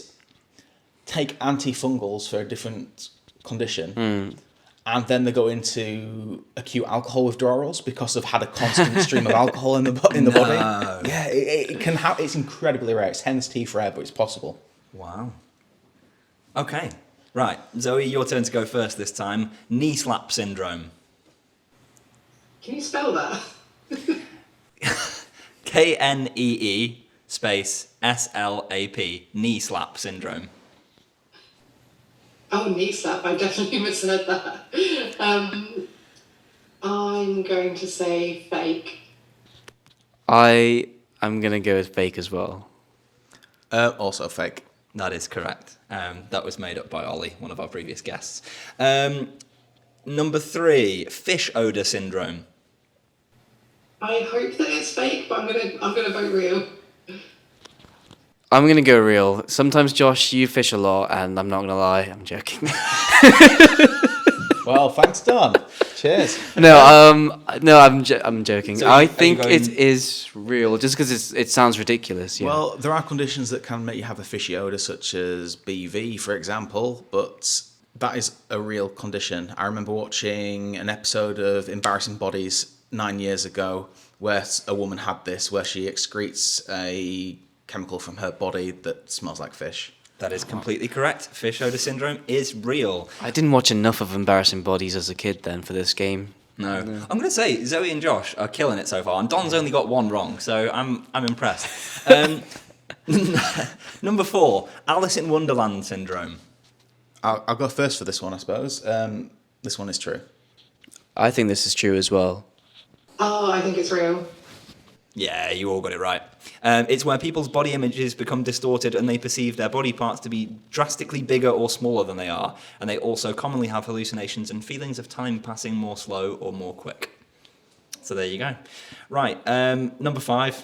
take antifungals for a different condition, and then they go into acute alcohol withdrawals because they've had a constant stream of alcohol in the body. Yeah, it can happen. It's incredibly rare. It's hen's teeth rare, but it's possible. Wow. Okay. Right. Zoe, your turn to go first this time. Knee slap syndrome. Can you spell that? KNEE space SLAP. Knee slap syndrome. Oh, knee slap. I definitely misheard that. I'm going to say fake. I'm going to go with fake as well. Also fake. That is correct. That was made up by Ollie, one of our previous guests. Number 3, fish odour syndrome. I hope that it's fake, but I'm gonna vote real. I'm going to go real. Sometimes, Josh, you fish a lot, and I'm not going to lie, I'm joking. Well, thanks, Don. Cheers. I'm joking. So I are you think going- it is real, just because it sounds ridiculous. Yeah. Well, there are conditions that can make you have a fishy odour, such as BV, for example, but that is a real condition. I remember watching an episode of Embarrassing Bodies 9 years ago where a woman had this, where she excretes a chemical from her body that smells like fish. That is completely correct. Fish odour syndrome is real. I didn't watch enough of Embarrassing Bodies as a kid then for this game. No. I'm going to say Zoe and Josh are killing it so far, and Don's only got one wrong, so I'm impressed. Number 4, Alice in Wonderland syndrome. I'll go first for this one, I suppose. This one is true. I think this is true as well. Oh, I think it's real. Yeah, you all got it right. It's where people's body images become distorted and they perceive their body parts to be drastically bigger or smaller than they are, and they also commonly have hallucinations and feelings of time passing more slow or more quick. So there you go. Right, number 5,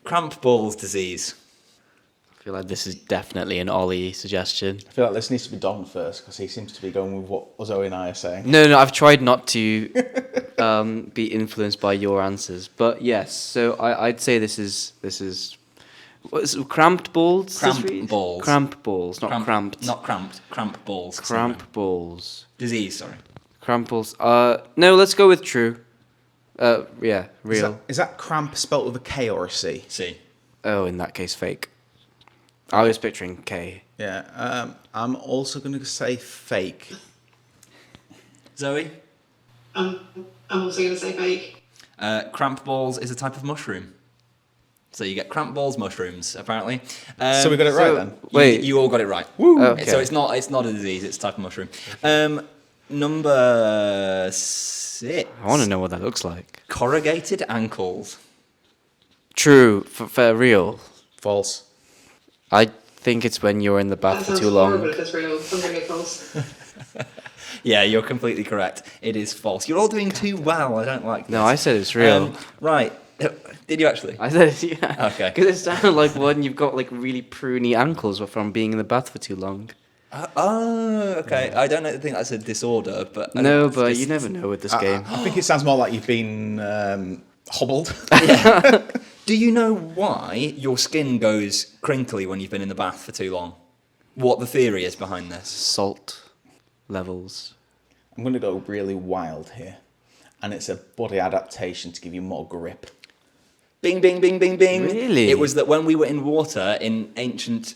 cramp balls disease. I feel like this is definitely an Ollie suggestion. I feel like this needs to be Don first, because he seems to be going with what Zoe and I are saying. No, I've tried not to be influenced by your answers, but yes. So I'd say this is what is it, cramped balls. Cramp balls. Cramp balls, not cramped. Not cramped. Cramp balls. Cramp syndrome. balls. Disease, sorry. Cramp balls. No, let's go with true. Yeah, real. Is that cramp spelt with a K or a C? See. Oh, in that case, fake. I was picturing K. Yeah, I'm also going to say fake. Zoe? I'm also going to say fake. Cramp balls is a type of mushroom. So you get cramp balls, mushrooms, apparently. So we got it right then? Wait. You all got it right. Woo. Okay. So it's not a disease, it's a type of mushroom. Number 6. I want to know what that looks like. Corrugated ankles. True, for real. False. I think it's when you're in the bath That for sounds too long. horrible if it's real. I'm going to go false. Yeah, you're completely correct. It is false. You're all doing too well. I don't like this. No, I said it's real. Right. Did you actually? I said it, yeah. Okay. Because it sounded like when you've got like really pruny ankles from being in the bath for too long. Okay. I don't think that's a disorder, but No, it's but just- you never know with this game. I think it sounds more like you've been hobbled. Do you know why your skin goes crinkly when you've been in the bath for too long? What the theory is behind this? Salt levels. I'm going to go really wild here. And it's a body adaptation to give you more grip. Bing, bing, bing, bing, bing. Really? It was that when we were in water in ancient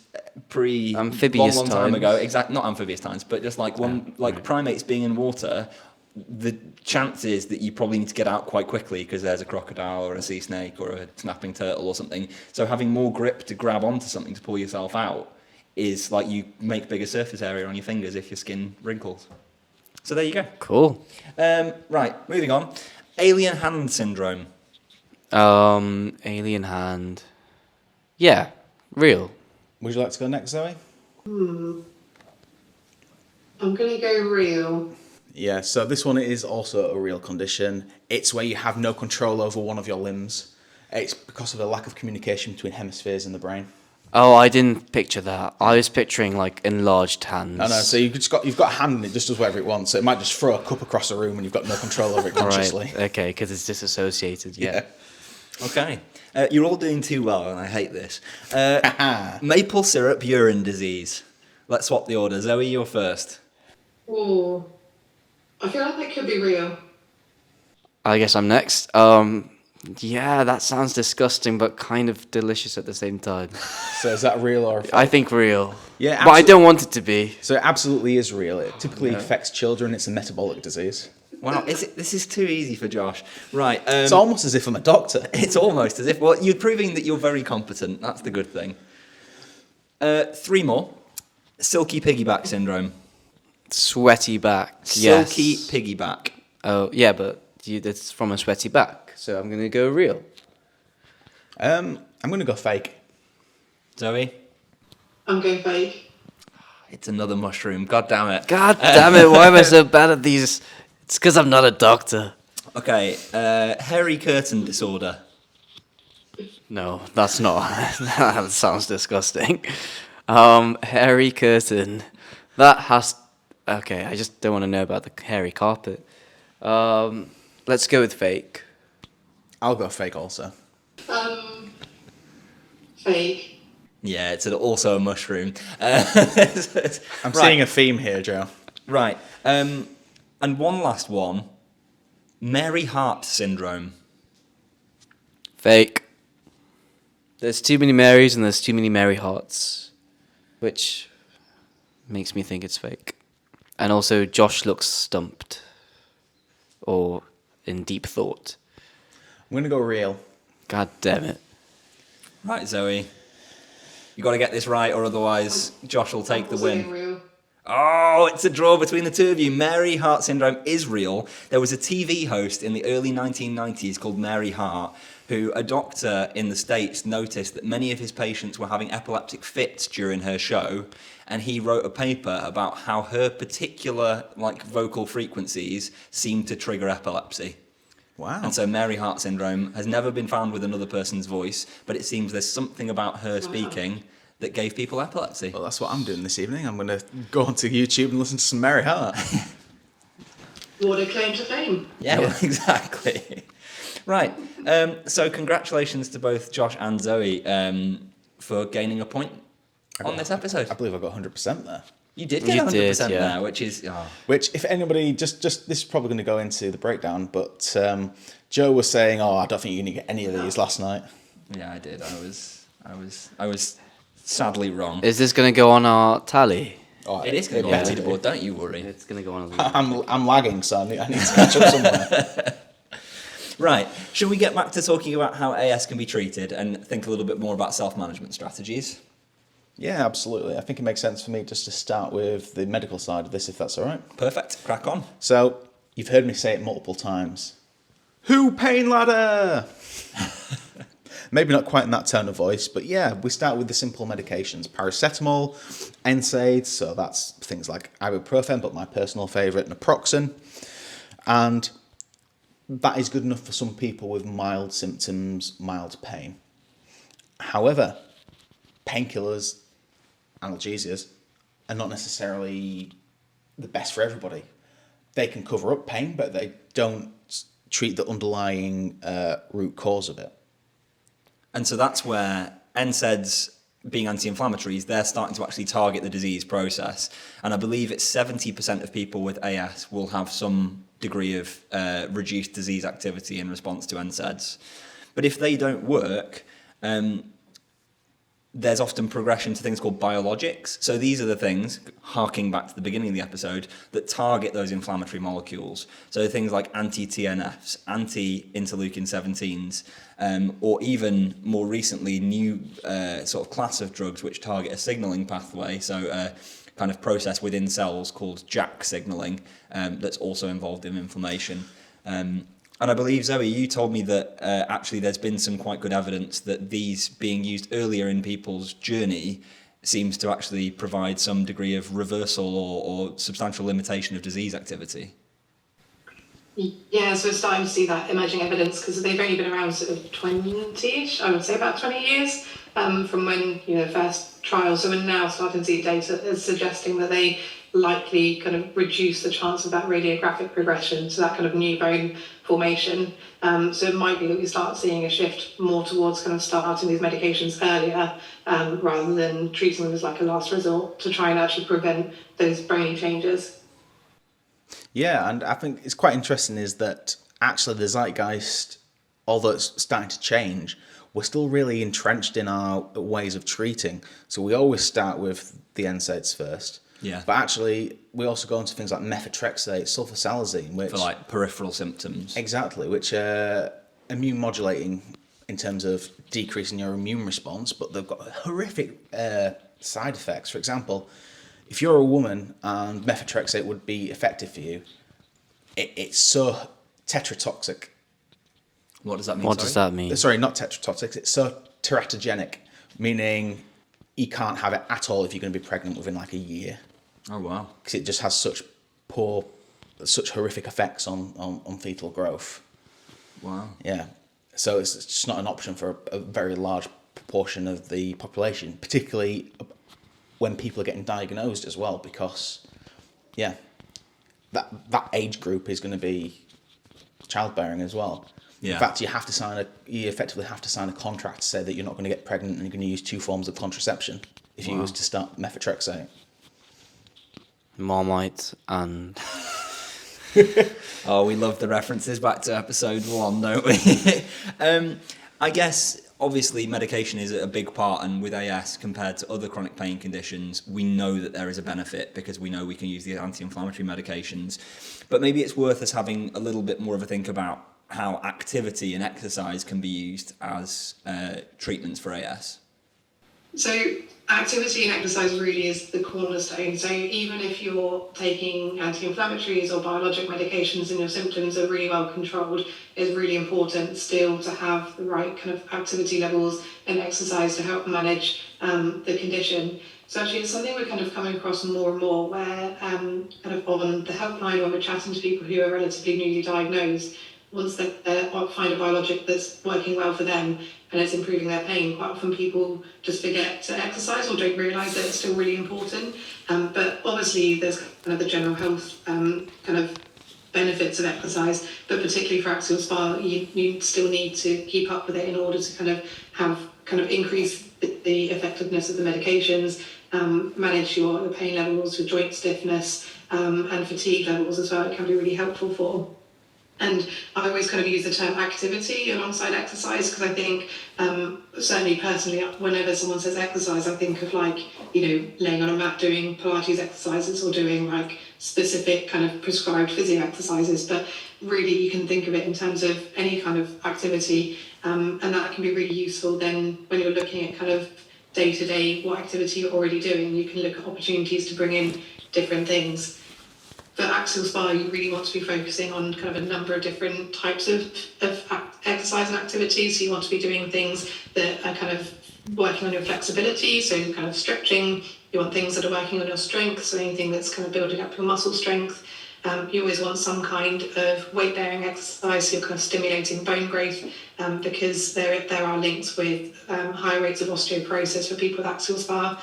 Amphibious long time times. ago, not amphibious times, but just like primates being in water, the chances that you probably need to get out quite quickly because there's a crocodile or a sea snake or a snapping turtle or something. So having more grip to grab onto something to pull yourself out is like you make bigger surface area on your fingers if your skin wrinkles. So there you go. Cool. Right, moving on. Alien hand syndrome. Alien hand. Yeah, real. Would you like to go next, Zoe? I'm going to go real. Yeah, so this one is also a real condition. It's where you have no control over one of your limbs. It's because of a lack of communication between hemispheres in the brain. Oh, I didn't picture that. I was picturing like enlarged hands. I know, so you've got a hand and it just does whatever it wants. So it might just throw a cup across the room and you've got no control over it consciously. Right. Okay, because it's disassociated. Yeah. Okay. You're all doing too well, and I hate this. Maple syrup urine disease. Let's swap the order. Zoe, you're first. Ooh. I feel like that could be real. I guess I'm next. Yeah, that sounds disgusting, but kind of delicious at the same time. So is that real or? I think real. Yeah, but I don't want it to be. So it absolutely is real. It typically affects children. It's a metabolic disease. Wow, this is too easy for Josh. Right. It's almost as if I'm a doctor. It's almost as if, well, you're proving that you're very competent. That's the good thing. 3 more. Silky piggyback syndrome. Sweaty back. Yes. Silky piggyback. Oh, yeah, but it's from a sweaty back, so I'm going to go real. I'm going to go fake. Zoe? I'm going fake. It's another mushroom. God damn it. God damn it, why am I so bad at these? It's because I'm not a doctor. Okay, hairy curtain disorder. No, that's not. That sounds disgusting. Hairy curtain. That has... Okay, I just don't want to know about the hairy carpet. Let's go with fake. I'll go fake also. Fake. Yeah, it's also a mushroom. I'm seeing a theme here, Joe. Right. And one last one. Mary Hart syndrome. Fake. There's too many Marys and there's too many Mary Harts, which makes me think it's fake. And also, Josh looks stumped or in deep thought. I'm going to go real. God damn it. Right, Zoe. You got to get this right, or otherwise Josh will take the Also going win. real. Oh, it's a draw between the two of you. Mary Hart syndrome is real. There was a TV host in the early 1990s called Mary Hart, who a doctor in the States noticed that many of his patients were having epileptic fits during her show, and he wrote a paper about how her particular vocal frequencies seemed to trigger epilepsy. Wow. And so Mary Hart syndrome has never been found with another person's voice, but it seems there's something about her speaking that gave people epilepsy. Well, that's what I'm doing this evening. I'm going to go onto YouTube and listen to some Mary Hart. What a claim to fame. Yeah, well, exactly. Right. So congratulations to both Josh and Zoe for gaining a point on this episode. I believe I got 100% there. You did get You 100% did, yeah. there, which is... Oh. Which, if anybody, just this is probably going to go into the breakdown, but Joe was saying, I don't think you're going to get any of these last night. Yeah, I did. I was sadly wrong. Is this going to go on our tally? Oh, It is going to go on the leaderboard, don't you worry. It's going to go on our I'm lagging, so I need to catch up somewhere. Right. Shall we get back to talking about how AS can be treated and think a little bit more about self-management strategies? Yeah, absolutely. I think it makes sense for me just to start with the medical side of this, if that's all right. Perfect. Crack on. So, you've heard me say it multiple times. Who pain ladder? Maybe not quite in that tone of voice, but yeah, we start with the simple medications. Paracetamol, NSAIDs, so that's things like ibuprofen, but my personal favourite, naproxen. And that is good enough for some people with mild symptoms, mild pain. However, painkillers, analgesias, are not necessarily the best for everybody. They can cover up pain, but they don't treat the underlying root cause of it. And so that's where NSAIDs, being anti-inflammatories, they're starting to actually target the disease process. And I believe it's 70% of people with AS will have some degree of reduced disease activity in response to NSAIDs. But if they don't work, there's often progression to things called biologics. So these are the things, harking back to the beginning of the episode, that target those inflammatory molecules. So things like anti-TNFs, anti-interleukin-17s, or even more recently, new sort of class of drugs which target a signaling pathway, so a kind of process within cells called JAK signaling that's also involved in inflammation. And I believe, Zoe, you told me that actually there's been some quite good evidence that these being used earlier in people's journey seems to actually provide some degree of reversal or substantial limitation of disease activity. Yeah, so we're starting to see that emerging evidence because they've only been around sort of 20-ish, I would say about 20 years from when, first trials. So we're now starting to see data that's suggesting that they likely kind of reduce the chance of that radiographic progression, so that kind of new bone formation. So it might be that we start seeing a shift more towards kind of starting these medications earlier rather than treating them as like a last resort to try and actually prevent those bony changes. Yeah, and I think it's quite interesting is that actually the zeitgeist, although it's starting to change, we're still really entrenched in our ways of treating. So we always start with the NSAIDs first. Yeah. But actually, we also go into things like methotrexate, sulfasalazine, which... For like peripheral symptoms. Exactly, which are immune modulating in terms of decreasing your immune response, but they've got horrific side effects. For example, if you're a woman and methotrexate would be effective for you, it's so tetrotoxic. What does that mean? What does that mean? Sorry, not tetrotoxic. It's so teratogenic, meaning you can't have it at all if you're going to be pregnant within like a year. Oh, wow. Because it just has such horrific effects on fetal growth. Wow. Yeah. So it's just not an option for a very large proportion of the population, particularly when people are getting diagnosed as well, because, yeah, that age group is going to be childbearing as well. Yeah. In fact, you effectively have to sign a contract to say that you're not going to get pregnant and you're going to use 2 forms of contraception if you was to start methotrexate. Marmite and... Oh, we love the references back to episode 1, don't we? I guess, obviously, medication is a big part, and with AS, compared to other chronic pain conditions, we know that there is a benefit because we know we can use the anti-inflammatory medications. But maybe it's worth us having a little bit more of a think about how activity and exercise can be used as treatments for AS. So activity and exercise really is the cornerstone. So even if you're taking anti-inflammatories or biologic medications and your symptoms are really well controlled, it's really important still to have the right kind of activity levels and exercise to help manage the condition. So actually it's something we're kind of coming across more and more where kind of on the helpline when we're chatting to people who are relatively newly diagnosed, once they find a biologic that's working well for them and it's improving their pain, quite often people just forget to exercise or don't realise that it's still really important. But obviously there's kind of the general health kind of benefits of exercise, but particularly for axial SpA, you still need to keep up with it in order to kind of have increase the effectiveness of the medications, manage the pain levels, your joint stiffness, and fatigue levels as well. It can be really helpful for. And I always kind of use the term activity alongside exercise because I think, certainly personally, whenever someone says exercise, I think of laying on a mat doing Pilates exercises or doing specific kind of prescribed physio exercises. But really you can think of it in terms of any kind of activity, and that can be really useful then when you're looking at kind of day-to-day what activity you're already doing. You can look at opportunities to bring in different things. For axial SpA, you really want to be focusing on kind of a number of different types of exercise and activities. So you want to be doing things that are kind of working on your flexibility, so kind of stretching. You want things that are working on your strength, so anything that's kind of building up your muscle strength. You always want some kind of weight-bearing exercise, so you're kind of stimulating bone growth, because there are links with higher rates of osteoporosis for people with axial SpA.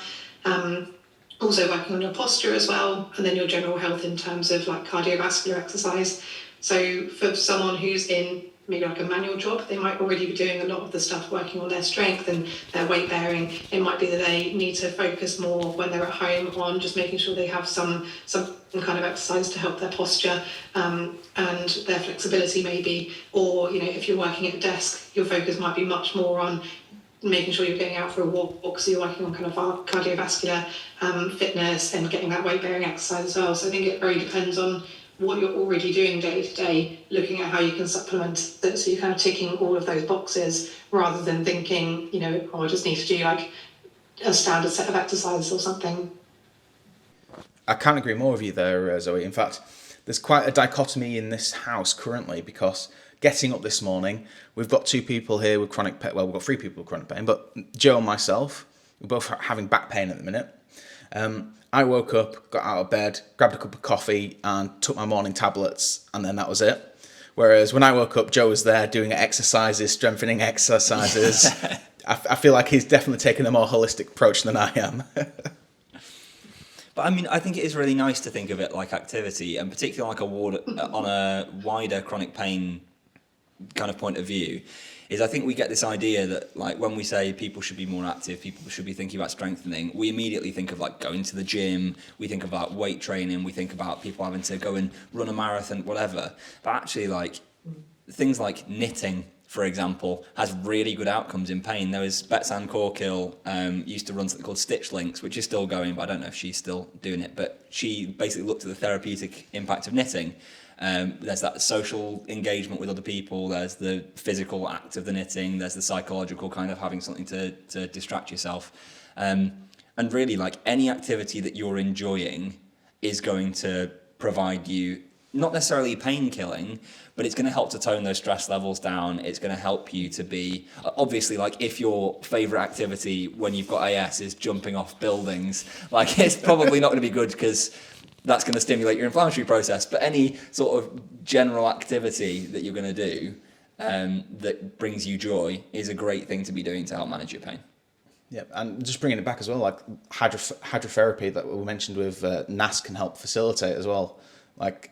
Also working on your posture as well, and then your general health in terms of cardiovascular exercise. So for someone who's in maybe a manual job, they might already be doing a lot of the stuff working on their strength and their weight bearing. It might be that they need to focus more when they're at home on just making sure they have some kind of exercise to help their posture and their flexibility maybe. Or if you're working at a desk, your focus might be much more on making sure you're getting out for a walk, so you're working on kind of cardiovascular fitness and getting that weight-bearing exercise as well. So I think it very depends on what you're already doing day to day, looking at how you can supplement that, so you're kind of ticking all of those boxes rather than thinking, I just need to do a standard set of exercises or something. I can't agree more with you there, Zoe. In fact, there's quite a dichotomy in this house currently because getting up this morning, we've got 2 people here with chronic pain. Well, we've got 3 people with chronic pain, but Joe and myself, we're both having back pain at the minute. I woke up, got out of bed, grabbed a cup of coffee and took my morning tablets, and then that was it. Whereas when I woke up, Joe was there doing exercises, strengthening exercises. I feel like he's definitely taken a more holistic approach than I am. But I mean, I think it is really nice to think of it like activity, and particularly on a wider chronic pain kind of point of view, is I think we get this idea that, like, when we say people should be more active, people should be thinking about strengthening, we immediately think of, like, going to the gym, we think about weight training, we think about people having to go and run a marathon, whatever. But actually, like, things like knitting, for example, has really good outcomes in pain. There was Sande and Elewaut used to run something called Stitch Links, which is still going, but I don't know if she's still doing it. But she basically looked at the therapeutic impact of knitting. There's that social engagement with other people, there's the physical act of the knitting, there's the psychological kind of having something to distract yourself. And really, like, any activity that you're enjoying is going to provide you not necessarily pain killing, but it's going to help to tone those stress levels down. It's going to help you to be, obviously, like, if your favourite activity when you've got AS is jumping off buildings, like, it's probably not going to be good because that's going to stimulate your inflammatory process. But any sort of general activity that you're going to do that brings you joy is a great thing to be doing to help manage your pain. Yeah, and just bringing it back as well, like hydrotherapy that we mentioned with NASS can help facilitate as well. Like,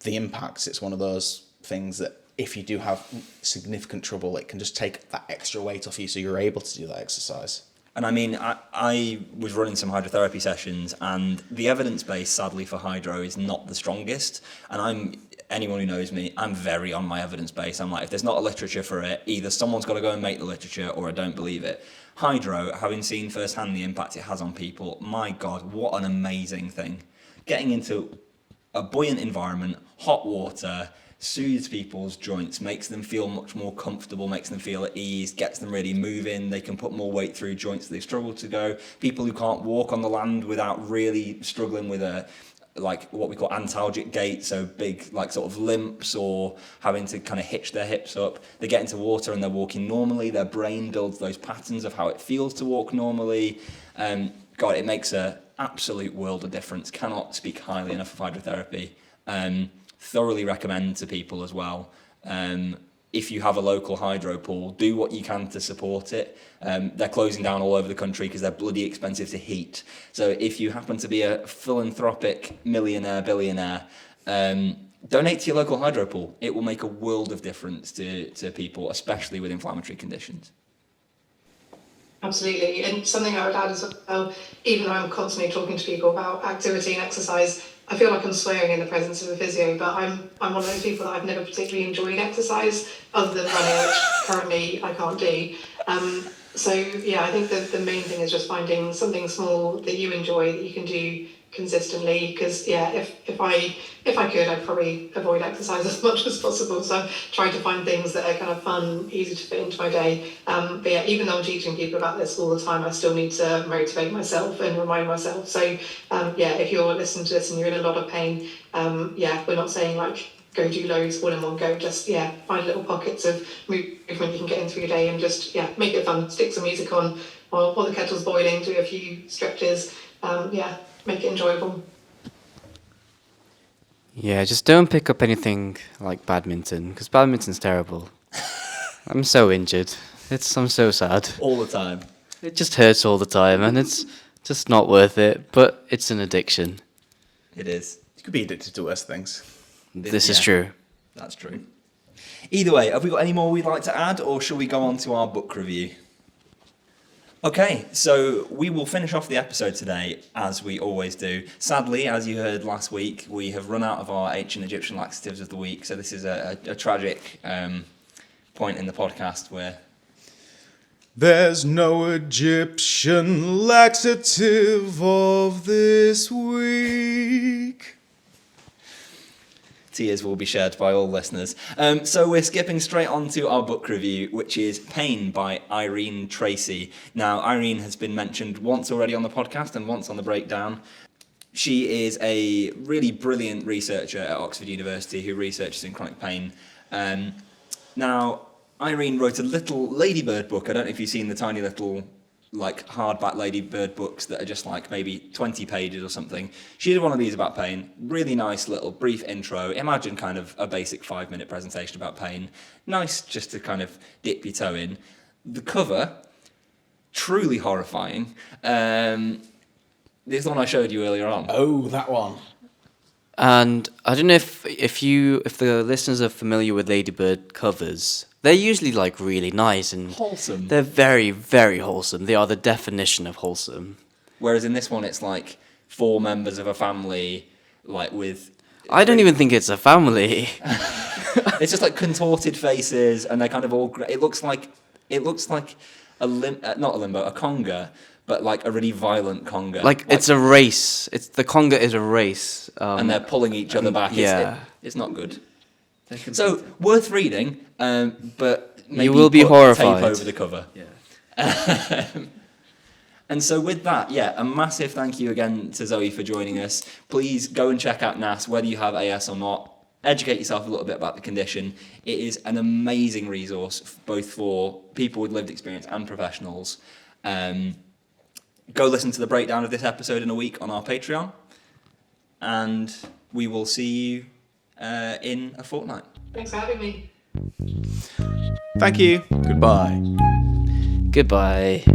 the impacts, it's one of those things that if you do have significant trouble, it can just take that extra weight off you so you're able to do that exercise. And I mean, I was running some hydrotherapy sessions, and the evidence base, sadly, for hydro is not the strongest. And anyone who knows me, I'm very on my evidence base. I'm like, if there's not a literature for it, either someone's got to go and make the literature or I don't believe it. Hydro, having seen firsthand the impact it has on people, my God, what an amazing thing. Getting into a buoyant environment, hot water, soothes people's joints, makes them feel much more comfortable, makes them feel at ease, gets them really moving. They can put more weight through joints that they've struggled to go. People who can't walk on the land without really struggling with like what we call antalgic gait, so big, like, sort of limps or having to kind of hitch their hips up. They get into water and they're walking normally. Their brain builds those patterns of how it feels to walk normally. God, it makes an absolute world of difference. Cannot speak highly enough of hydrotherapy. Thoroughly recommend to people as well. If you have a local hydro pool, do what you can to support it. They're closing down all over the country because they're bloody expensive to heat. So if you happen to be a philanthropic millionaire, billionaire, donate to your local hydro pool. It will make a world of difference to people, especially with inflammatory conditions. Absolutely. And something I would add as well, even though I'm constantly talking to people about activity and exercise, I feel like I'm swearing in the presence of a physio, but I'm one of those people that I've never particularly enjoyed exercise other than running, which currently I can't do. So yeah, I think the main thing is just finding something small that you enjoy that you can do consistently, because yeah, if I could, I'd probably avoid exercise as much as possible. So trying to find things that are kind of fun, easy to fit into my day. But yeah, even though I'm teaching people about this all the time, I still need to motivate myself and remind myself. So yeah, if you're listening to this and you're in a lot of pain, yeah, we're not saying like go do loads all in one go. Just yeah, find little pockets of movement you can get in through your day and just yeah, make it fun. Stick some music on while the kettle's boiling. Do a few stretches. Yeah. Make it enjoyable. Yeah, just don't pick up anything like badminton, because badminton's terrible. I'm so injured. I'm so sad. All the time. It just hurts all the time, and it's just not worth it, but it's an addiction. It is. You could be addicted to worse things. This is true. That's true. Either way, have we got any more we'd like to add, or shall we go on to our book review? Okay, so we will finish off the episode today, as we always do. Sadly, as you heard last week, we have run out of our ancient Egyptian laxatives of the week, so this is a tragic point in the podcast where... There's no Egyptian laxative of this week. Tears will be shared by all listeners. So we're skipping straight on to our book review, which is Pain by Irene Tracy. Now, Irene has been mentioned once already on the podcast and once on the breakdown. She is a really brilliant researcher at Oxford University who researches in chronic pain. Now, Irene wrote a little ladybird book. I don't know if you've seen the tiny little like hardback ladybird books that are just like maybe 20 pages or something. She did one of these about pain. Really nice little brief intro. Imagine kind of a basic 5-minute presentation about pain. Nice just to kind of dip your toe in. The cover, truly horrifying. This is the one I showed you earlier on. Oh, that one. And I don't know if the listeners are familiar with Ladybird covers. They're usually like really nice and Wholesome. They're very, very wholesome. They are the definition of wholesome. Whereas in this one, it's like 4 members of a family, like with. I don't even think it's a family. It's just like contorted faces, and they're kind of all. It looks like a not a limbo, a conga, but like a really violent conga. Like it's a race. The conga is a race. And they're pulling each other back. Yeah. It's not good. So worth reading, but maybe you will be put horrified. Tape over the cover. Yeah. And so with that, a massive thank you again to Zoe for joining us. Please go and check out NASS, whether you have AS or not. Educate yourself a little bit about the condition. It is an amazing resource, both for people with lived experience and professionals. Go listen to the breakdown of this episode in a week on our Patreon. And we will see you in a fortnight. Thanks for having me. Thank you. Goodbye. Goodbye.